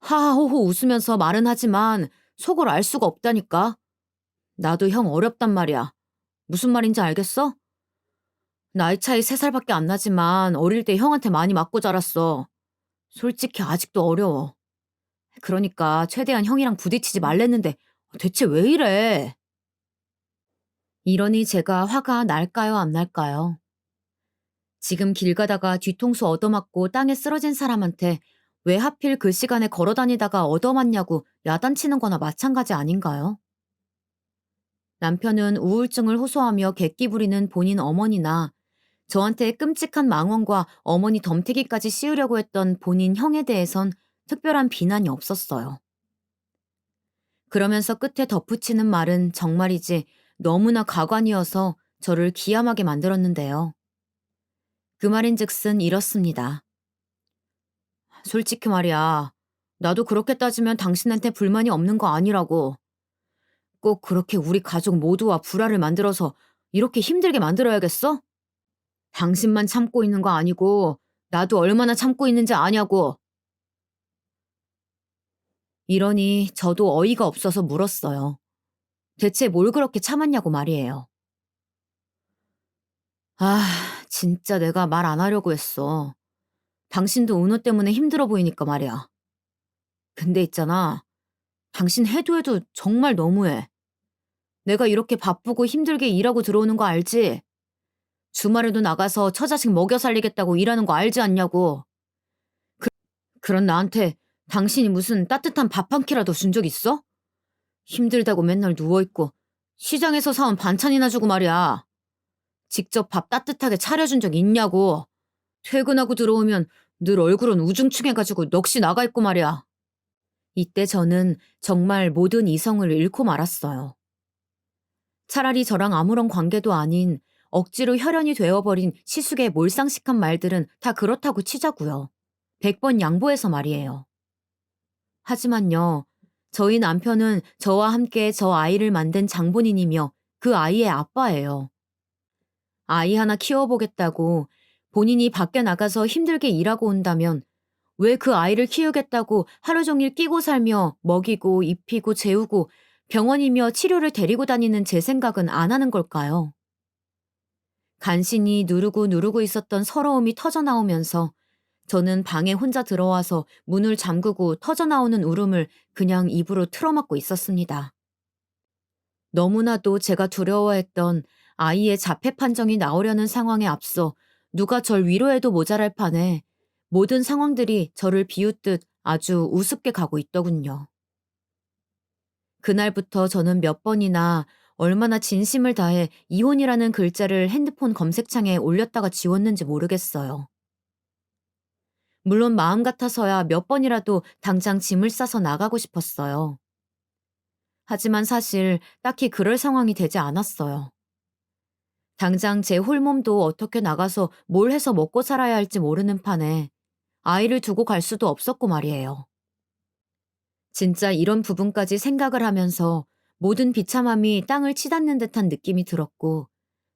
하하호호 웃으면서 말은 하지만 속을 알 수가 없다니까. 나도 형 어렵단 말이야. 무슨 말인지 알겠어? 나이 차이 3살밖에 안 나지만 어릴 때 형한테 많이 맞고 자랐어. 솔직히 아직도 어려워. 그러니까 최대한 형이랑 부딪히지 말랬는데 대체 왜 이래? 이러니 제가 화가 날까요, 안 날까요? 지금 길 가다가 뒤통수 얻어맞고 땅에 쓰러진 사람한테 왜 하필 그 시간에 걸어 다니다가 얻어맞냐고 야단치는 거나 마찬가지 아닌가요? 남편은 우울증을 호소하며 객기 부리는 본인 어머니나 저한테 끔찍한 망언과 어머니 덤태기까지 씌우려고 했던 본인 형에 대해선 특별한 비난이 없었어요. 그러면서 끝에 덧붙이는 말은 정말이지 너무나 가관이어서 저를 기함하게 만들었는데요. 그 말인즉슨 이렇습니다. 솔직히 말이야. 나도 그렇게 따지면 당신한테 불만이 없는 거 아니라고. 꼭 그렇게 우리 가족 모두와 불화를 만들어서 이렇게 힘들게 만들어야겠어? 당신만 참고 있는 거 아니고 나도 얼마나 참고 있는지 아냐고. 이러니 저도 어이가 없어서 물었어요. 대체 뭘 그렇게 참았냐고 말이에요. 아, 진짜 내가 말 안 하려고 했어. 당신도 은호 때문에 힘들어 보이니까 말이야. 근데 있잖아. 당신 해도 정말 너무해. 내가 이렇게 바쁘고 힘들게 일하고 들어오는 거 알지? 주말에도 나가서 처자식 먹여 살리겠다고 일하는 거 알지 않냐고. 그런 나한테 당신이 무슨 따뜻한 밥 한 끼라도 준 적 있어? 힘들다고 맨날 누워있고 시장에서 사온 반찬이나 주고 말이야. 직접 밥 따뜻하게 차려준 적 있냐고. 퇴근하고 들어오면 늘 얼굴은 우중충해가지고 넋이 나가 있고 말이야. 이때 저는 정말 모든 이성을 잃고 말았어요. 차라리 저랑 아무런 관계도 아닌 억지로 혈연이 되어버린 시숙의 몰상식한 말들은 다 그렇다고 치자고요. 100번 양보해서 말이에요. 하지만요. 저희 남편은 저와 함께 저 아이를 만든 장본인이며 그 아이의 아빠예요. 아이 하나 키워보겠다고 본인이 밖에 나가서 힘들게 일하고 온다면 왜 그 아이를 키우겠다고 하루 종일 끼고 살며 먹이고 입히고 재우고 병원이며 치료를 데리고 다니는 제 생각은 안 하는 걸까요? 간신히 누르고 있었던 서러움이 터져나오면서 저는 방에 혼자 들어와서 문을 잠그고 터져나오는 울음을 그냥 입으로 틀어막고 있었습니다. 너무나도 제가 두려워했던 아이의 자폐 판정이 나오려는 상황에 앞서 누가 절 위로해도 모자랄 판에 모든 상황들이 저를 비웃듯 아주 우습게 가고 있더군요. 그날부터 저는 몇 번이나 얼마나 진심을 다해 이혼이라는 글자를 핸드폰 검색창에 올렸다가 지웠는지 모르겠어요. 물론 마음 같아서야 몇 번이라도 당장 짐을 싸서 나가고 싶었어요. 하지만 사실 딱히 그럴 상황이 되지 않았어요. 당장 제 홀몸도 어떻게 나가서 뭘 해서 먹고 살아야 할지 모르는 판에 아이를 두고 갈 수도 없었고 말이에요. 진짜 이런 부분까지 생각을 하면서 모든 비참함이 땅을 치닫는 듯한 느낌이 들었고,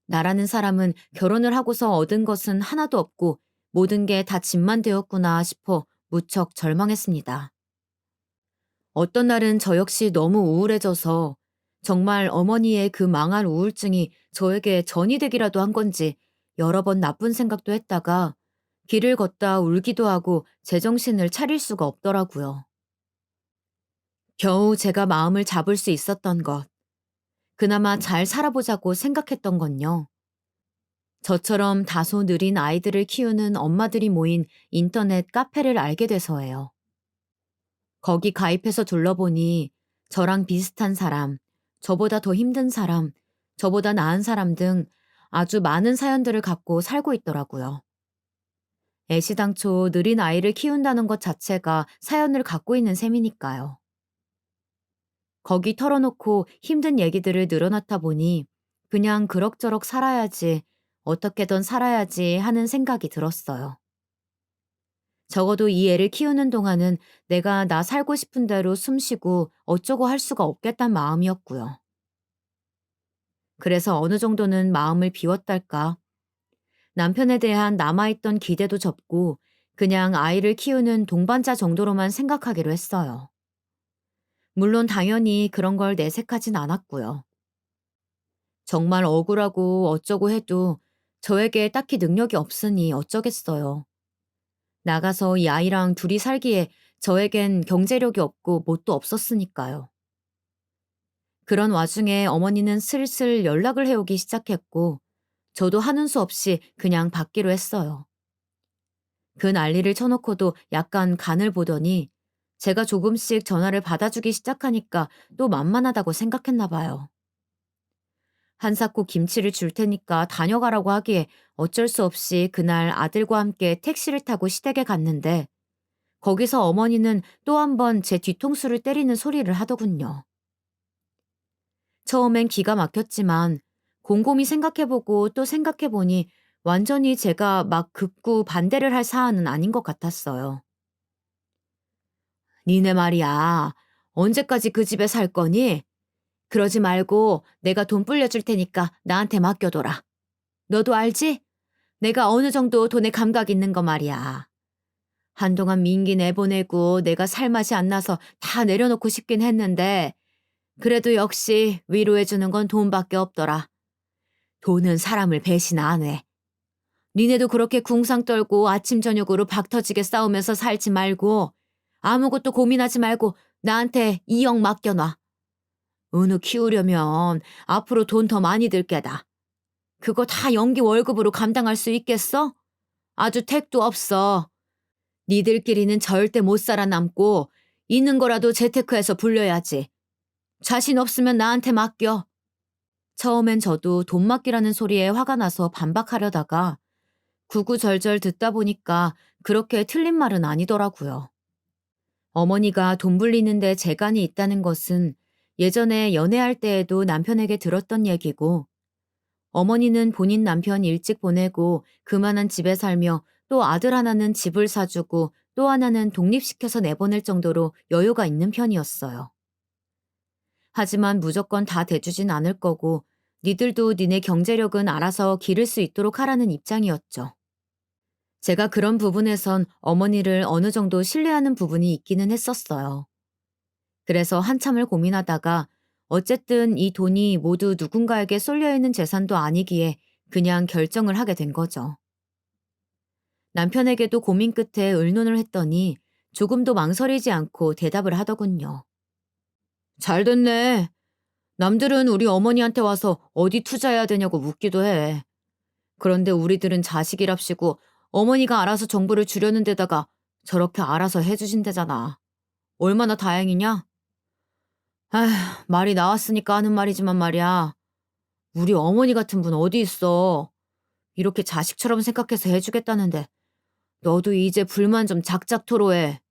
나라는 사람은 결혼을 하고서 얻은 것은 하나도 없고 모든 게 다 짐만 되었구나 싶어 무척 절망했습니다. 어떤 날은 저 역시 너무 우울해져서 정말 어머니의 그 망한 우울증이 저에게 전이 되기라도 한 건지 여러 번 나쁜 생각도 했다가 길을 걷다 울기도 하고 제정신을 차릴 수가 없더라고요. 겨우 제가 마음을 잡을 수 있었던 것, 그나마 잘 살아보자고 생각했던 건요. 저처럼 다소 느린 아이들을 키우는 엄마들이 모인 인터넷 카페를 알게 돼서예요. 거기 가입해서 둘러보니 저랑 비슷한 사람, 저보다 더 힘든 사람, 저보다 나은 사람 등 아주 많은 사연들을 갖고 살고 있더라고요. 애시당초 느린 아이를 키운다는 것 자체가 사연을 갖고 있는 셈이니까요. 거기 털어놓고 힘든 얘기들을 늘어놓다 보니 그냥 그럭저럭 살아야지, 어떻게든 살아야지 하는 생각이 들었어요. 적어도 이 애를 키우는 동안은 내가 나 살고 싶은 대로 숨 쉬고 어쩌고 할 수가 없겠단 마음이었고요. 그래서 어느 정도는 마음을 비웠달까. 남편에 대한 남아있던 기대도 접고 그냥 아이를 키우는 동반자 정도로만 생각하기로 했어요. 물론 당연히 그런 걸 내색하진 않았고요. 정말 억울하고 어쩌고 해도 저에게 딱히 능력이 없으니 어쩌겠어요. 나가서 이 아이랑 둘이 살기에 저에겐 경제력이 없고 뭣도 없었으니까요. 그런 와중에 어머니는 슬슬 연락을 해오기 시작했고, 저도 하는 수 없이 그냥 받기로 했어요. 그 난리를 쳐놓고도 약간 간을 보더니 제가 조금씩 전화를 받아주기 시작하니까 또 만만하다고 생각했나 봐요. 한 삭고 김치를 줄 테니까 다녀가라고 하기에 어쩔 수 없이 그날 아들과 함께 택시를 타고 시댁에 갔는데, 거기서 어머니는 또 한 번 제 뒤통수를 때리는 소리를 하더군요. 처음엔 기가 막혔지만 곰곰이 생각해보고 또 생각해보니 완전히 제가 막 극구 반대를 할 사안은 아닌 것 같았어요. 니네 말이야. 언제까지 그 집에 살 거니? 그러지 말고 내가 돈 불려줄 테니까 나한테 맡겨둬라. 너도 알지? 내가 어느 정도 돈에 감각 있는 거 말이야. 한동안 민기 내보내고 내가 살 맛이 안 나서 다 내려놓고 싶긴 했는데 그래도 역시 위로해주는 건 돈밖에 없더라. 돈은 사람을 배신 안 해. 니네도 그렇게 궁상 떨고 아침 저녁으로 박 터지게 싸우면서 살지 말고 아무것도 고민하지 말고 나한테 2억 맡겨놔. 은우 키우려면 앞으로 돈 더 많이 들 게다. 그거 다 연기 월급으로 감당할 수 있겠어? 아주 택도 없어. 니들끼리는 절대 못 살아남고 있는 거라도 재테크해서 불려야지. 자신 없으면 나한테 맡겨. 처음엔 저도 돈 맡기라는 소리에 화가 나서 반박하려다가 구구절절 듣다 보니까 그렇게 틀린 말은 아니더라고요. 어머니가 돈 불리는데 재간이 있다는 것은 예전에 연애할 때에도 남편에게 들었던 얘기고, 어머니는 본인 남편 일찍 보내고 그만한 집에 살며 또 아들 하나는 집을 사주고 또 하나는 독립시켜서 내보낼 정도로 여유가 있는 편이었어요. 하지만 무조건 다 대주진 않을 거고 니들도 니네 경제력은 알아서 기를 수 있도록 하라는 입장이었죠. 제가 그런 부분에선 어머니를 어느 정도 신뢰하는 부분이 있기는 했었어요. 그래서 한참을 고민하다가 어쨌든 이 돈이 모두 누군가에게 쏠려있는 재산도 아니기에 그냥 결정을 하게 된 거죠. 남편에게도 고민 끝에 의논을 했더니 조금도 망설이지 않고 대답을 하더군요. 잘 됐네. 남들은 우리 어머니한테 와서 어디 투자해야 되냐고 묻기도 해. 그런데 우리들은 자식이랍시고 어머니가 알아서 정보를 주려는 데다가 저렇게 알아서 해주신대잖아. 얼마나 다행이냐? 아휴, 말이 나왔으니까 하는 말이지만 말이야. 우리 어머니 같은 분 어디 있어? 이렇게 자식처럼 생각해서 해주겠다는데 너도 이제 불만 좀 작작 토로해.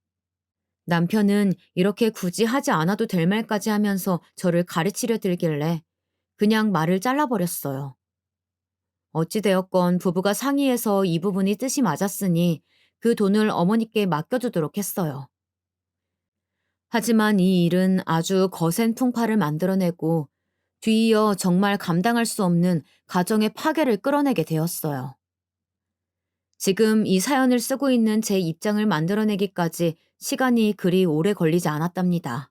남편은 이렇게 굳이 하지 않아도 될 말까지 하면서 저를 가르치려 들길래 그냥 말을 잘라버렸어요. 어찌되었건 부부가 상의해서 이 부분이 뜻이 맞았으니 그 돈을 어머니께 맡겨두도록 했어요. 하지만 이 일은 아주 거센 풍파를 만들어내고 뒤이어 정말 감당할 수 없는 가정의 파괴를 끌어내게 되었어요. 지금 이 사연을 쓰고 있는 제 입장을 만들어내기까지 시간이 그리 오래 걸리지 않았답니다.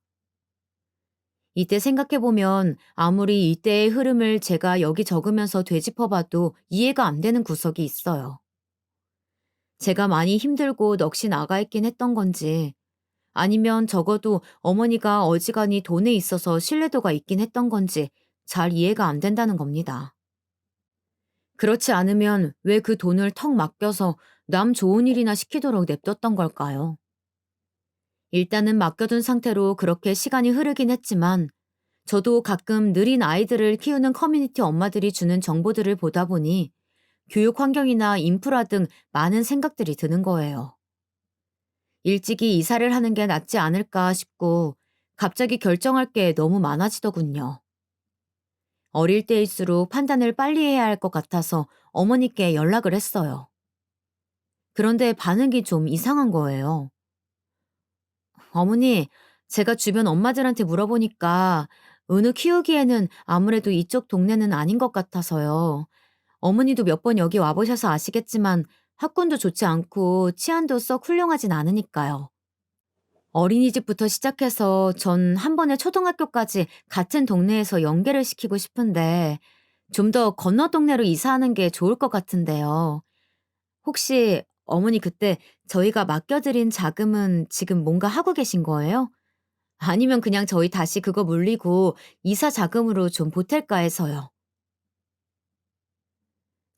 이때 생각해보면 아무리 이때의 흐름을 제가 여기 적으면서 되짚어봐도 이해가 안 되는 구석이 있어요. 제가 많이 힘들고 넋이 나가 있긴 했던 건지 아니면 적어도 어머니가 어지간히 돈에 있어서 신뢰도가 있긴 했던 건지 잘 이해가 안 된다는 겁니다. 그렇지 않으면 왜 그 돈을 턱 맡겨서 남 좋은 일이나 시키도록 냅뒀던 걸까요? 일단은 맡겨둔 상태로 그렇게 시간이 흐르긴 했지만 저도 가끔 느린 아이들을 키우는 커뮤니티 엄마들이 주는 정보들을 보다 보니 교육 환경이나 인프라 등 많은 생각들이 드는 거예요. 일찍이 이사를 하는 게 낫지 않을까 싶고 갑자기 결정할 게 너무 많아지더군요. 어릴 때일수록 판단을 빨리 해야 할 것 같아서 어머니께 연락을 했어요. 그런데 반응이 좀 이상한 거예요. 어머니, 제가 주변 엄마들한테 물어보니까 은우 키우기에는 아무래도 이쪽 동네는 아닌 것 같아서요. 어머니도 몇 번 여기 와보셔서 아시겠지만 학군도 좋지 않고 치안도 썩 훌륭하진 않으니까요. 어린이집부터 시작해서 전 한 번에 초등학교까지 같은 동네에서 연계를 시키고 싶은데 좀 더 건너 동네로 이사하는 게 좋을 것 같은데요. 혹시 어머니 그때 저희가 맡겨드린 자금은 지금 뭔가 하고 계신 거예요? 아니면 그냥 저희 다시 그거 물리고 이사 자금으로 좀 보탤까 해서요.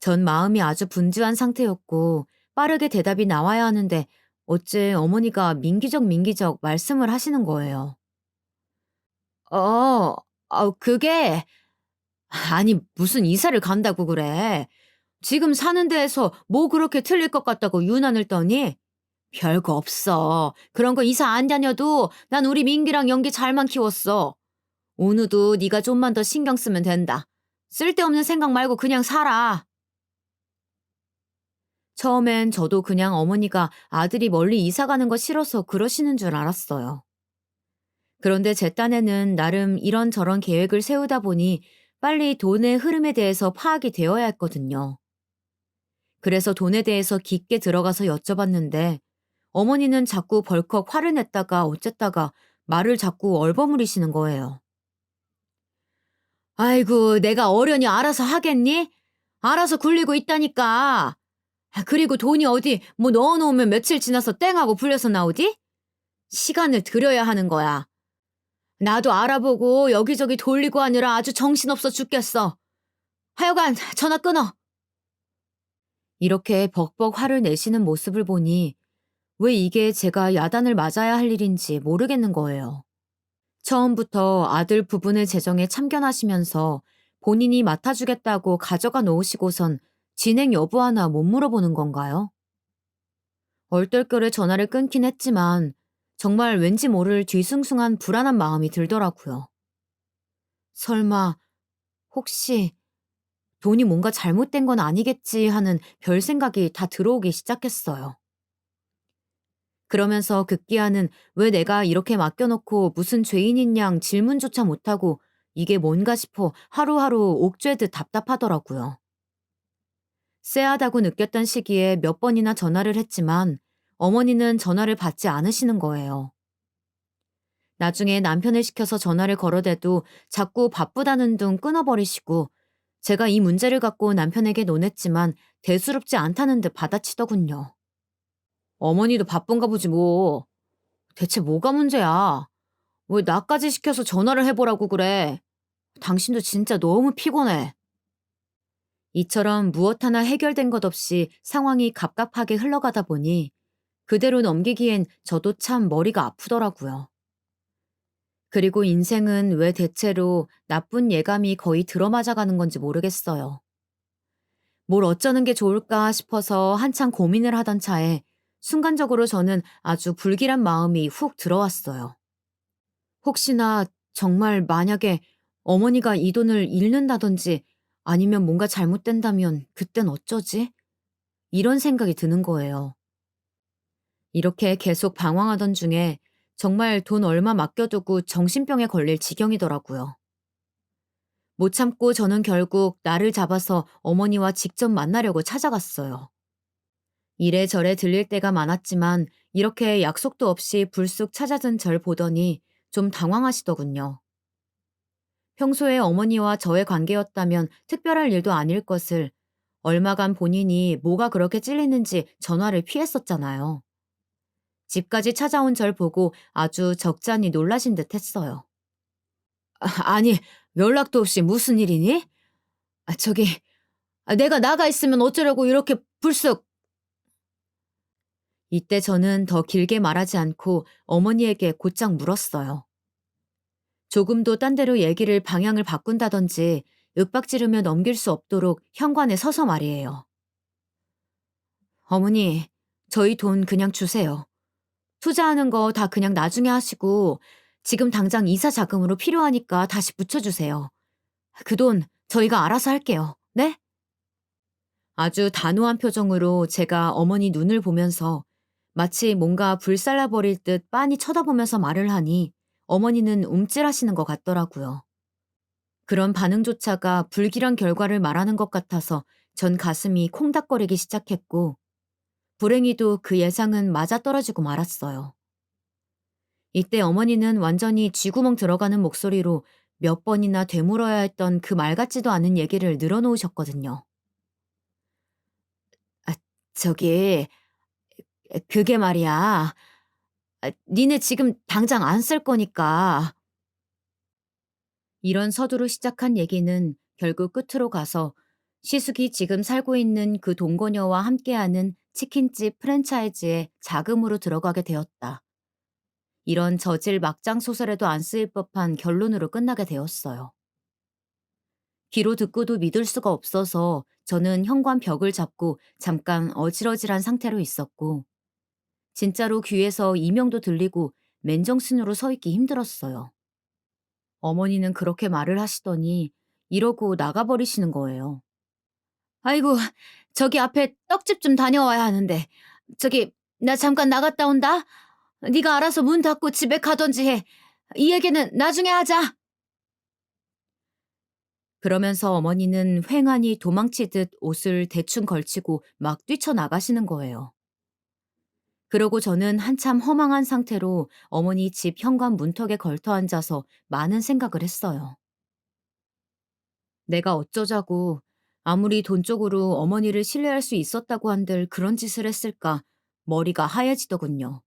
전 마음이 아주 분주한 상태였고 빠르게 대답이 나와야 하는데 어째 어머니가 민기적 말씀을 하시는 거예요. 어, 그게 아니 무슨 이사를 간다고 그래. 지금 사는 데에서 뭐 그렇게 틀릴 것 같다고 유난을 떠니? 별거 없어. 그런 거 이사 안 다녀도 난 우리 민기랑 연기 잘만 키웠어. 오누도 네가 좀만 더 신경 쓰면 된다. 쓸데없는 생각 말고 그냥 살아. 처음엔 저도 그냥 어머니가 아들이 멀리 이사 가는 거 싫어서 그러시는 줄 알았어요. 그런데 제 딴에는 나름 이런저런 계획을 세우다 보니 빨리 돈의 흐름에 대해서 파악이 되어야 했거든요. 그래서 돈에 대해서 깊게 들어가서 여쭤봤는데 어머니는 자꾸 벌컥 화를 냈다가 어쨌다가 말을 자꾸 얼버무리시는 거예요. 아이고, 내가 어련히 알아서 하겠니? 알아서 굴리고 있다니까. 그리고 돈이 어디 뭐 넣어놓으면 며칠 지나서 땡하고 불려서 나오디? 시간을 들여야 하는 거야. 나도 알아보고 여기저기 돌리고 하느라 아주 정신없어 죽겠어. 하여간 전화 끊어. 이렇게 벅벅 화를 내시는 모습을 보니 왜 이게 제가 야단을 맞아야 할 일인지 모르겠는 거예요. 처음부터 아들 부분의 재정에 참견하시면서 본인이 맡아주겠다고 가져가 놓으시고선 진행 여부 하나 못 물어보는 건가요? 얼떨결에 전화를 끊긴 했지만 정말 왠지 모를 뒤숭숭한 불안한 마음이 들더라고요. 설마 혹시 돈이 뭔가 잘못된 건 아니겠지 하는 별 생각이 다 들어오기 시작했어요. 그러면서 급기야는 왜 내가 이렇게 맡겨놓고 무슨 죄인인 양 질문조차 못하고 이게 뭔가 싶어 하루하루 옥죄듯 답답하더라고요. 쎄하다고 느꼈던 시기에 몇 번이나 전화를 했지만 어머니는 전화를 받지 않으시는 거예요. 나중에 남편을 시켜서 전화를 걸어대도 자꾸 바쁘다는 둥 끊어버리시고 제가 이 문제를 갖고 남편에게 논했지만 대수롭지 않다는 듯 받아치더군요. 어머니도 바쁜가 보지 뭐. 대체 뭐가 문제야? 왜 나까지 시켜서 전화를 해보라고 그래? 당신도 진짜 너무 피곤해. 이처럼 무엇 하나 해결된 것 없이 상황이 갑갑하게 흘러가다 보니 그대로 넘기기엔 저도 참 머리가 아프더라고요. 그리고 인생은 왜 대체로 나쁜 예감이 거의 들어맞아가는 건지 모르겠어요. 뭘 어쩌는 게 좋을까 싶어서 한참 고민을 하던 차에 순간적으로 저는 아주 불길한 마음이 훅 들어왔어요. 혹시나 정말 만약에 어머니가 이 돈을 잃는다든지 아니면 뭔가 잘못된다면 그땐 어쩌지? 이런 생각이 드는 거예요. 이렇게 계속 방황하던 중에 정말 돈 얼마 맡겨두고 정신병에 걸릴 지경이더라고요. 못 참고 저는 결국 날을 잡아서 어머니와 직접 만나려고 찾아갔어요. 이래저래 들릴 때가 많았지만 이렇게 약속도 없이 불쑥 찾아든 절 보더니 좀 당황하시더군요. 평소에 어머니와 저의 관계였다면 특별할 일도 아닐 것을 얼마간 본인이 뭐가 그렇게 찔리는지 전화를 피했었잖아요. 집까지 찾아온 절 보고 아주 적잖이 놀라신 듯 했어요. 아니, 연락도 없이 무슨 일이니? 저기, 내가 나가 있으면 어쩌려고 이렇게 불쑥. 이때 저는 더 길게 말하지 않고 어머니에게 곧장 물었어요. 조금도 딴 데로 얘기를 방향을 바꾼다든지 윽박지르며 넘길 수 없도록 현관에 서서 말이에요. 어머니, 저희 돈 그냥 주세요. 투자하는 거 다 그냥 나중에 하시고 지금 당장 이사 자금으로 필요하니까 다시 붙여주세요. 그 돈 저희가 알아서 할게요. 네? 아주 단호한 표정으로 제가 어머니 눈을 보면서 마치 뭔가 불살라버릴 듯 빤히 쳐다보면서 말을 하니 어머니는 움찔하시는 것 같더라고요. 그런 반응조차가 불길한 결과를 말하는 것 같아서 전 가슴이 콩닥거리기 시작했고 불행히도 그 예상은 맞아떨어지고 말았어요. 이때 어머니는 완전히 쥐구멍 들어가는 목소리로 몇 번이나 되물어야 했던 그 말 같지도 않은 얘기를 늘어놓으셨거든요. 아, 저기, 그게 말이야. 니네 지금 당장 안 쓸 거니까. 이런 서두로 시작한 얘기는 결국 끝으로 가서 시숙이 지금 살고 있는 그 동거녀와 함께하는 치킨집 프랜차이즈에 자금으로 들어가게 되었다. 이런 저질 막장 소설에도 안 쓰일 법한 결론으로 끝나게 되었어요. 귀로 듣고도 믿을 수가 없어서 저는 현관 벽을 잡고 잠깐 어질어질한 상태로 있었고 진짜로 귀에서 이명도 들리고 맨정신으로 서 있기 힘들었어요. 어머니는 그렇게 말을 하시더니 이러고 나가버리시는 거예요. 아이고, 저기 앞에 떡집 좀 다녀와야 하는데. 저기, 나 잠깐 나갔다 온다. 네가 알아서 문 닫고 집에 가던지 해. 이 얘기는 나중에 하자. 그러면서 어머니는 횡하니 도망치듯 옷을 대충 걸치고 막 뛰쳐나가시는 거예요. 그러고 저는 한참 허망한 상태로 어머니 집 현관 문턱에 걸터 앉아서 많은 생각을 했어요. 내가 어쩌자고 아무리 돈 쪽으로 어머니를 신뢰할 수 있었다고 한들 그런 짓을 했을까 머리가 하얘지더군요.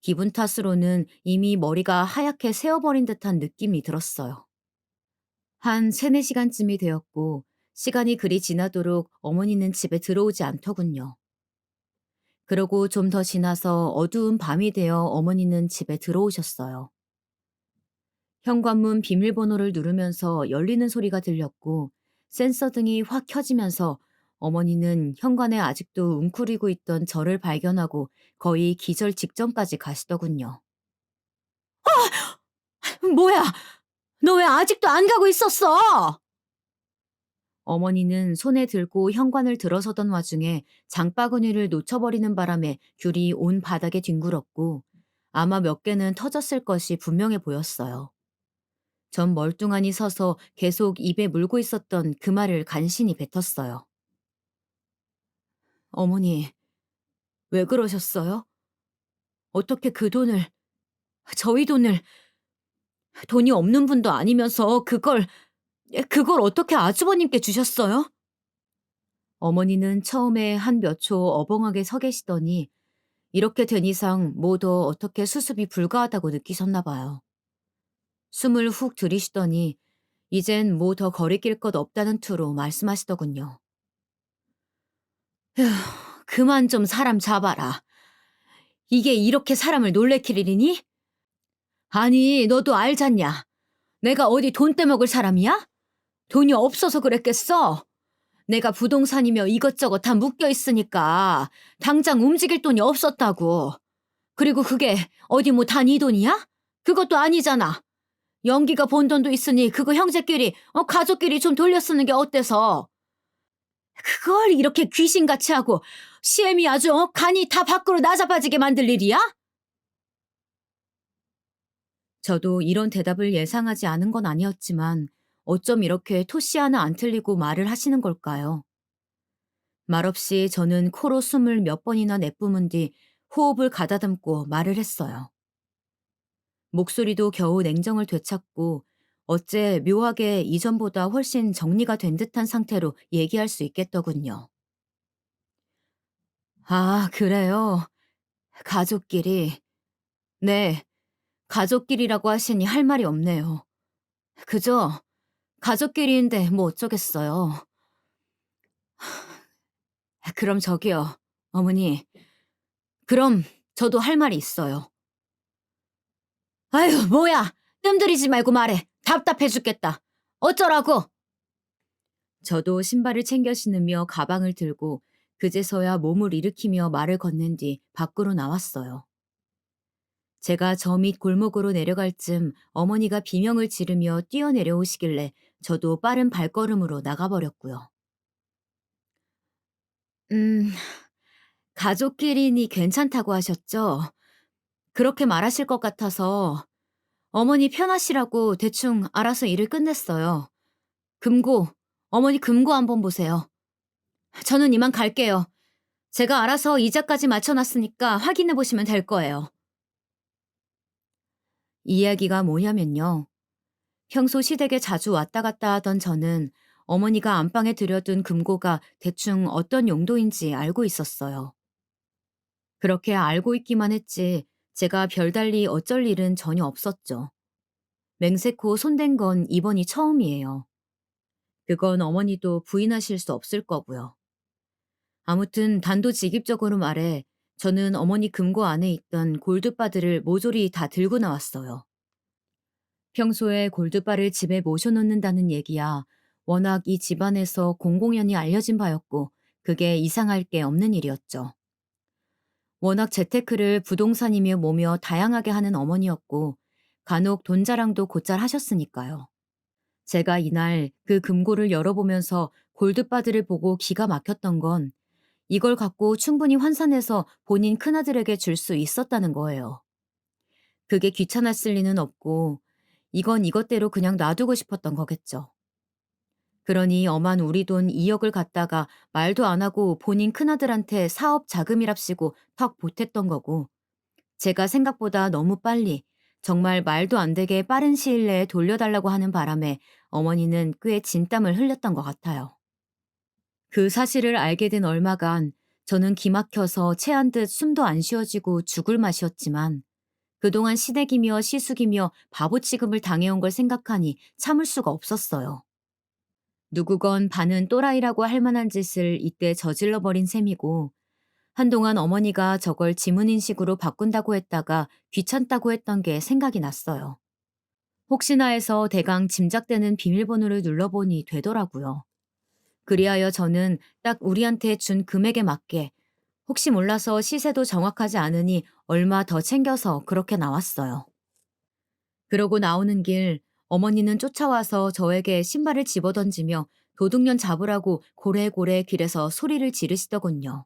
기분 탓으로는 이미 머리가 하얗게 새어버린 듯한 느낌이 들었어요. 한 3-4시간쯤이 되었고 시간이 그리 지나도록 어머니는 집에 들어오지 않더군요. 그러고 좀 더 지나서 어두운 밤이 되어 어머니는 집에 들어오셨어요. 현관문 비밀번호를 누르면서 열리는 소리가 들렸고 센서 등이 확 켜지면서 어머니는 현관에 아직도 웅크리고 있던 저를 발견하고 거의 기절 직전까지 가시더군요. 뭐야? 너 왜 아직도 안 가고 있었어? 어머니는 손에 들고 현관을 들어서던 와중에 장바구니를 놓쳐버리는 바람에 귤이 온 바닥에 뒹굴었고 아마 몇 개는 터졌을 것이 분명해 보였어요. 전 멀뚱하니 서서 계속 입에 물고 있었던 그 말을 간신히 뱉었어요. 어머니, 왜 그러셨어요? 어떻게 그 돈을, 저희 돈을, 돈이 없는 분도 아니면서 그걸 어떻게 아주버님께 주셨어요? 어머니는 처음에 한 몇 초 어벙하게 서 계시더니 이렇게 된 이상 뭐 더 어떻게 수습이 불가하다고 느끼셨나 봐요. 숨을 훅 들이쉬더니 이젠 뭐 더 거리낄 것 없다는 투로 말씀하시더군요. 휴, 그만 좀 사람 잡아라. 이게 이렇게 사람을 놀래킬 일이니? 아니, 너도 알잖냐. 내가 어디 돈 떼먹을 사람이야? 돈이 없어서 그랬겠어? 내가 부동산이며 이것저것 다 묶여 있으니까 당장 움직일 돈이 없었다고. 그리고 그게 어디 뭐 다 네 돈이야? 그것도 아니잖아. 연기가 번 돈도 있으니 그거 형제끼리, 가족끼리 좀 돌려 쓰는 게 어때서? 그걸 이렇게 귀신같이 하고 시엠이 아주 간이 다 밖으로 나자빠지게 만들 일이야? 저도 이런 대답을 예상하지 않은 건 아니었지만 어쩜 이렇게 토씨 하나 안 틀리고 말을 하시는 걸까요? 말없이 저는 코로 숨을 몇 번이나 내뿜은 뒤 호흡을 가다듬고 말을 했어요. 목소리도 겨우 냉정을 되찾고 어째 묘하게 이전보다 훨씬 정리가 된 듯한 상태로 얘기할 수 있겠더군요. 아, 그래요. 가족끼리. 네, 가족끼리라고 하시니 할 말이 없네요. 그죠? 가족끼리인데 뭐 어쩌겠어요. 그럼 저기요, 어머니. 그럼 저도 할 말이 있어요. 아유, 뭐야! 뜸들이지 말고 말해. 답답해 죽겠다. 어쩌라고? 저도 신발을 챙겨 신으며 가방을 들고 그제서야 몸을 일으키며 말을 건넨 뒤 밖으로 나왔어요. 제가 저 밑 골목으로 내려갈 쯤 어머니가 비명을 지르며 뛰어내려오시길래 저도 빠른 발걸음으로 나가버렸고요. 음, 가족끼리니 괜찮다고 하셨죠? 그렇게 말하실 것 같아서 어머니 편하시라고 대충 알아서 일을 끝냈어요. 금고, 어머니 금고 한번 보세요. 저는 이만 갈게요. 제가 알아서 이자까지 맞춰놨으니까 확인해 보시면 될 거예요. 이야기가 뭐냐면요. 평소 시댁에 자주 왔다 갔다 하던 저는 어머니가 안방에 들여둔 금고가 대충 어떤 용도인지 알고 있었어요. 그렇게 알고 있기만 했지 제가 별달리 어쩔 일은 전혀 없었죠. 맹세코 손댄 건 이번이 처음이에요. 그건 어머니도 부인하실 수 없을 거고요. 아무튼 단도직입적으로 말해 저는 어머니 금고 안에 있던 골드바들을 모조리 다 들고 나왔어요. 평소에 골드바를 집에 모셔놓는다는 얘기야 워낙 이 집안에서 공공연히 알려진 바였고 그게 이상할 게 없는 일이었죠. 워낙 재테크를 부동산이며 뭐며 다양하게 하는 어머니였고 간혹 돈 자랑도 곧잘 하셨으니까요. 제가 이날 그 금고를 열어보면서 골드바들을 보고 기가 막혔던 건 이걸 갖고 충분히 환산해서 본인 큰아들에게 줄 수 있었다는 거예요. 그게 귀찮았을 리는 없고 이건 이것대로 그냥 놔두고 싶었던 거겠죠. 그러니 엄한 우리 돈 2억을 갖다가 말도 안 하고 본인 큰아들한테 사업 자금이랍시고 턱 보탰던 거고 제가 생각보다 너무 빨리 정말 말도 안 되게 빠른 시일 내에 돌려달라고 하는 바람에 어머니는 꽤 진땀을 흘렸던 것 같아요. 그 사실을 알게 된 얼마간 저는 기막혀서 체한 듯 숨도 안 쉬어지고 죽을 맛이었지만 그동안 시댁이며 시숙이며 바보 취급을 당해온 걸 생각하니 참을 수가 없었어요. 누구건 반은 또라이라고 할 만한 짓을 이때 저질러버린 셈이고 한동안 어머니가 저걸 지문인식으로 바꾼다고 했다가 귀찮다고 했던 게 생각이 났어요. 혹시나 해서 대강 짐작되는 비밀번호를 눌러보니 되더라고요. 그리하여 저는 딱 우리한테 준 금액에 맞게 혹시 몰라서 시세도 정확하지 않으니 얼마 더 챙겨서 그렇게 나왔어요. 그러고 나오는 길 어머니는 쫓아와서 저에게 신발을 집어던지며 도둑년 잡으라고 고래고래 길에서 소리를 지르시더군요.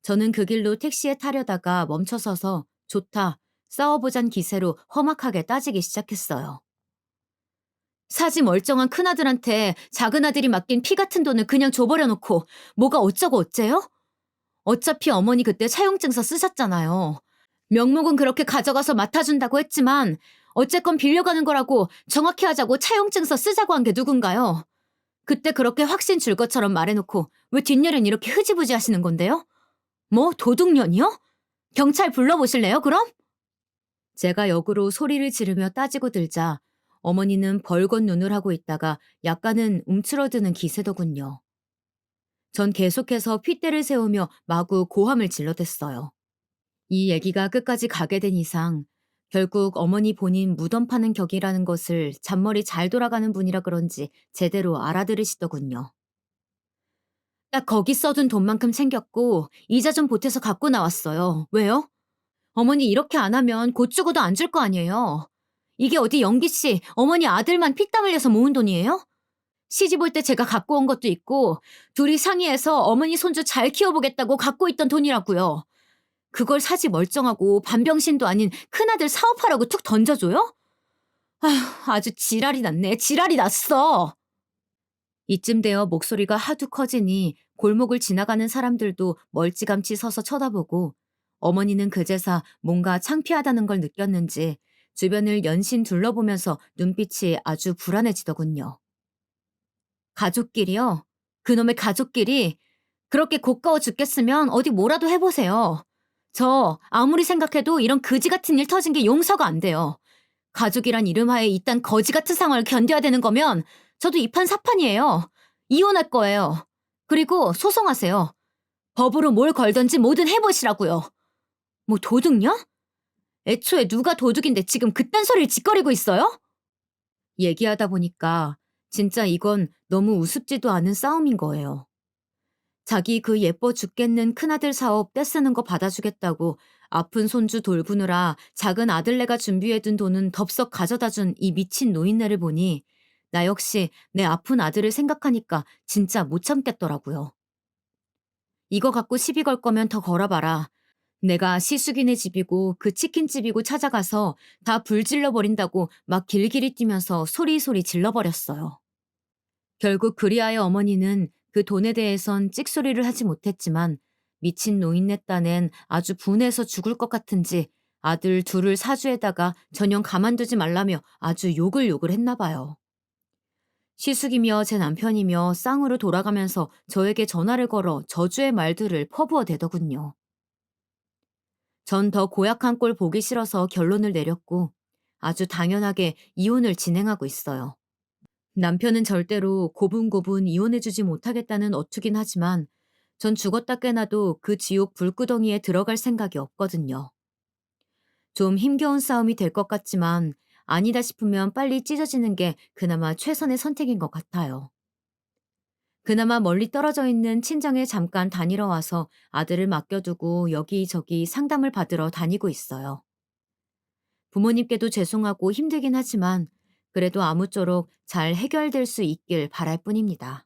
저는 그 길로 택시에 타려다가 멈춰서서 좋다, 싸워보잔 기세로 험악하게 따지기 시작했어요. 사지 멀쩡한 큰아들한테 작은아들이 맡긴 피 같은 돈을 그냥 줘버려 놓고 뭐가 어쩌고 어째요? 어차피 어머니 그때 차용증서 쓰셨잖아요. 명목은 그렇게 가져가서 맡아준다고 했지만 어쨌건 빌려가는 거라고 정확히 하자고 차용증서 쓰자고 한 게 누군가요? 그때 그렇게 확신 줄 것처럼 말해놓고 왜 뒷일은 이렇게 흐지부지 하시는 건데요? 뭐 도둑년이요? 경찰 불러보실래요 그럼? 제가 역으로 소리를 지르며 따지고 들자 어머니는 벌건 눈을 하고 있다가 약간은 움츠러드는 기세더군요. 전 계속해서 핏대를 세우며 마구 고함을 질러댔어요. 이 얘기가 끝까지 가게 된 이상 결국 어머니 본인 무덤 파는 격이라는 것을 잔머리 잘 돌아가는 분이라 그런지 제대로 알아들으시더군요. 딱 거기 써둔 돈만큼 챙겼고 이자 좀 보태서 갖고 나왔어요. 왜요? 어머니 이렇게 안 하면 곧 죽어도 안 줄 거 아니에요. 이게 어디 영기 씨 어머니 아들만 피땀 흘려서 모은 돈이에요? 시집 올 때 제가 갖고 온 것도 있고 둘이 상의해서 어머니 손주 잘 키워보겠다고 갖고 있던 돈이라고요. 그걸 사지 멀쩡하고 반병신도 아닌 큰아들 사업하라고 툭 던져줘요? 아휴, 아주 지랄이 났네. 지랄이 났어. 이쯤 되어 목소리가 하도 커지니 골목을 지나가는 사람들도 멀찌감치 서서 쳐다보고 어머니는 그제서 뭔가 창피하다는 걸 느꼈는지 주변을 연신 둘러보면서 눈빛이 아주 불안해지더군요. 가족끼리요? 그놈의 가족끼리? 그렇게 고가워 죽겠으면 어디 뭐라도 해보세요. 저 아무리 생각해도 이런 그지 같은 일 터진 게 용서가 안 돼요. 가족이란 이름하에 이딴 거지 같은 상황을 견뎌야 되는 거면 저도 이 판 사판이에요. 이혼할 거예요. 그리고 소송하세요. 법으로 뭘 걸든지 뭐든 해보시라고요. 뭐 도둑요? 애초에 누가 도둑인데 지금 그딴 소리를 짓거리고 있어요? 얘기하다 보니까 진짜 이건 너무 우습지도 않은 싸움인 거예요. 자기 그 예뻐 죽겠는 큰아들 사업 떼쓰는 거 받아주겠다고 아픈 손주 돌보느라 작은 아들네가 준비해둔 돈은 덥석 가져다 준 이 미친 노인네를 보니 나 역시 내 아픈 아들을 생각하니까 진짜 못 참겠더라고요. 이거 갖고 시비 걸 거면 더 걸어봐라. 내가 시숙이네 집이고 그 치킨집이고 찾아가서 다 불질러 버린다고 막 길길이 뛰면서 소리소리 질러버렸어요. 결국 그리하여 어머니는 그 돈에 대해선 찍소리를 하지 못했지만 미친 노인네 딴엔 아주 분해서 죽을 것 같은지 아들 둘을 사주에다가 전혀 가만두지 말라며 아주 욕을 했나 봐요. 시숙이며 제 남편이며 쌍으로 돌아가면서 저에게 전화를 걸어 저주의 말들을 퍼부어 대더군요. 전 더 고약한 꼴 보기 싫어서 결론을 내렸고 아주 당연하게 이혼을 진행하고 있어요. 남편은 절대로 고분고분 이혼해주지 못하겠다는 어투긴 하지만 전 죽었다 깨나도 그 지옥 불구덩이에 들어갈 생각이 없거든요. 좀 힘겨운 싸움이 될 것 같지만 아니다 싶으면 빨리 찢어지는 게 그나마 최선의 선택인 것 같아요. 그나마 멀리 떨어져 있는 친정에 잠깐 다니러 와서 아들을 맡겨두고 여기저기 상담을 받으러 다니고 있어요. 부모님께도 죄송하고 힘들긴 하지만 그래도 아무쪼록 잘 해결될 수 있길 바랄 뿐입니다.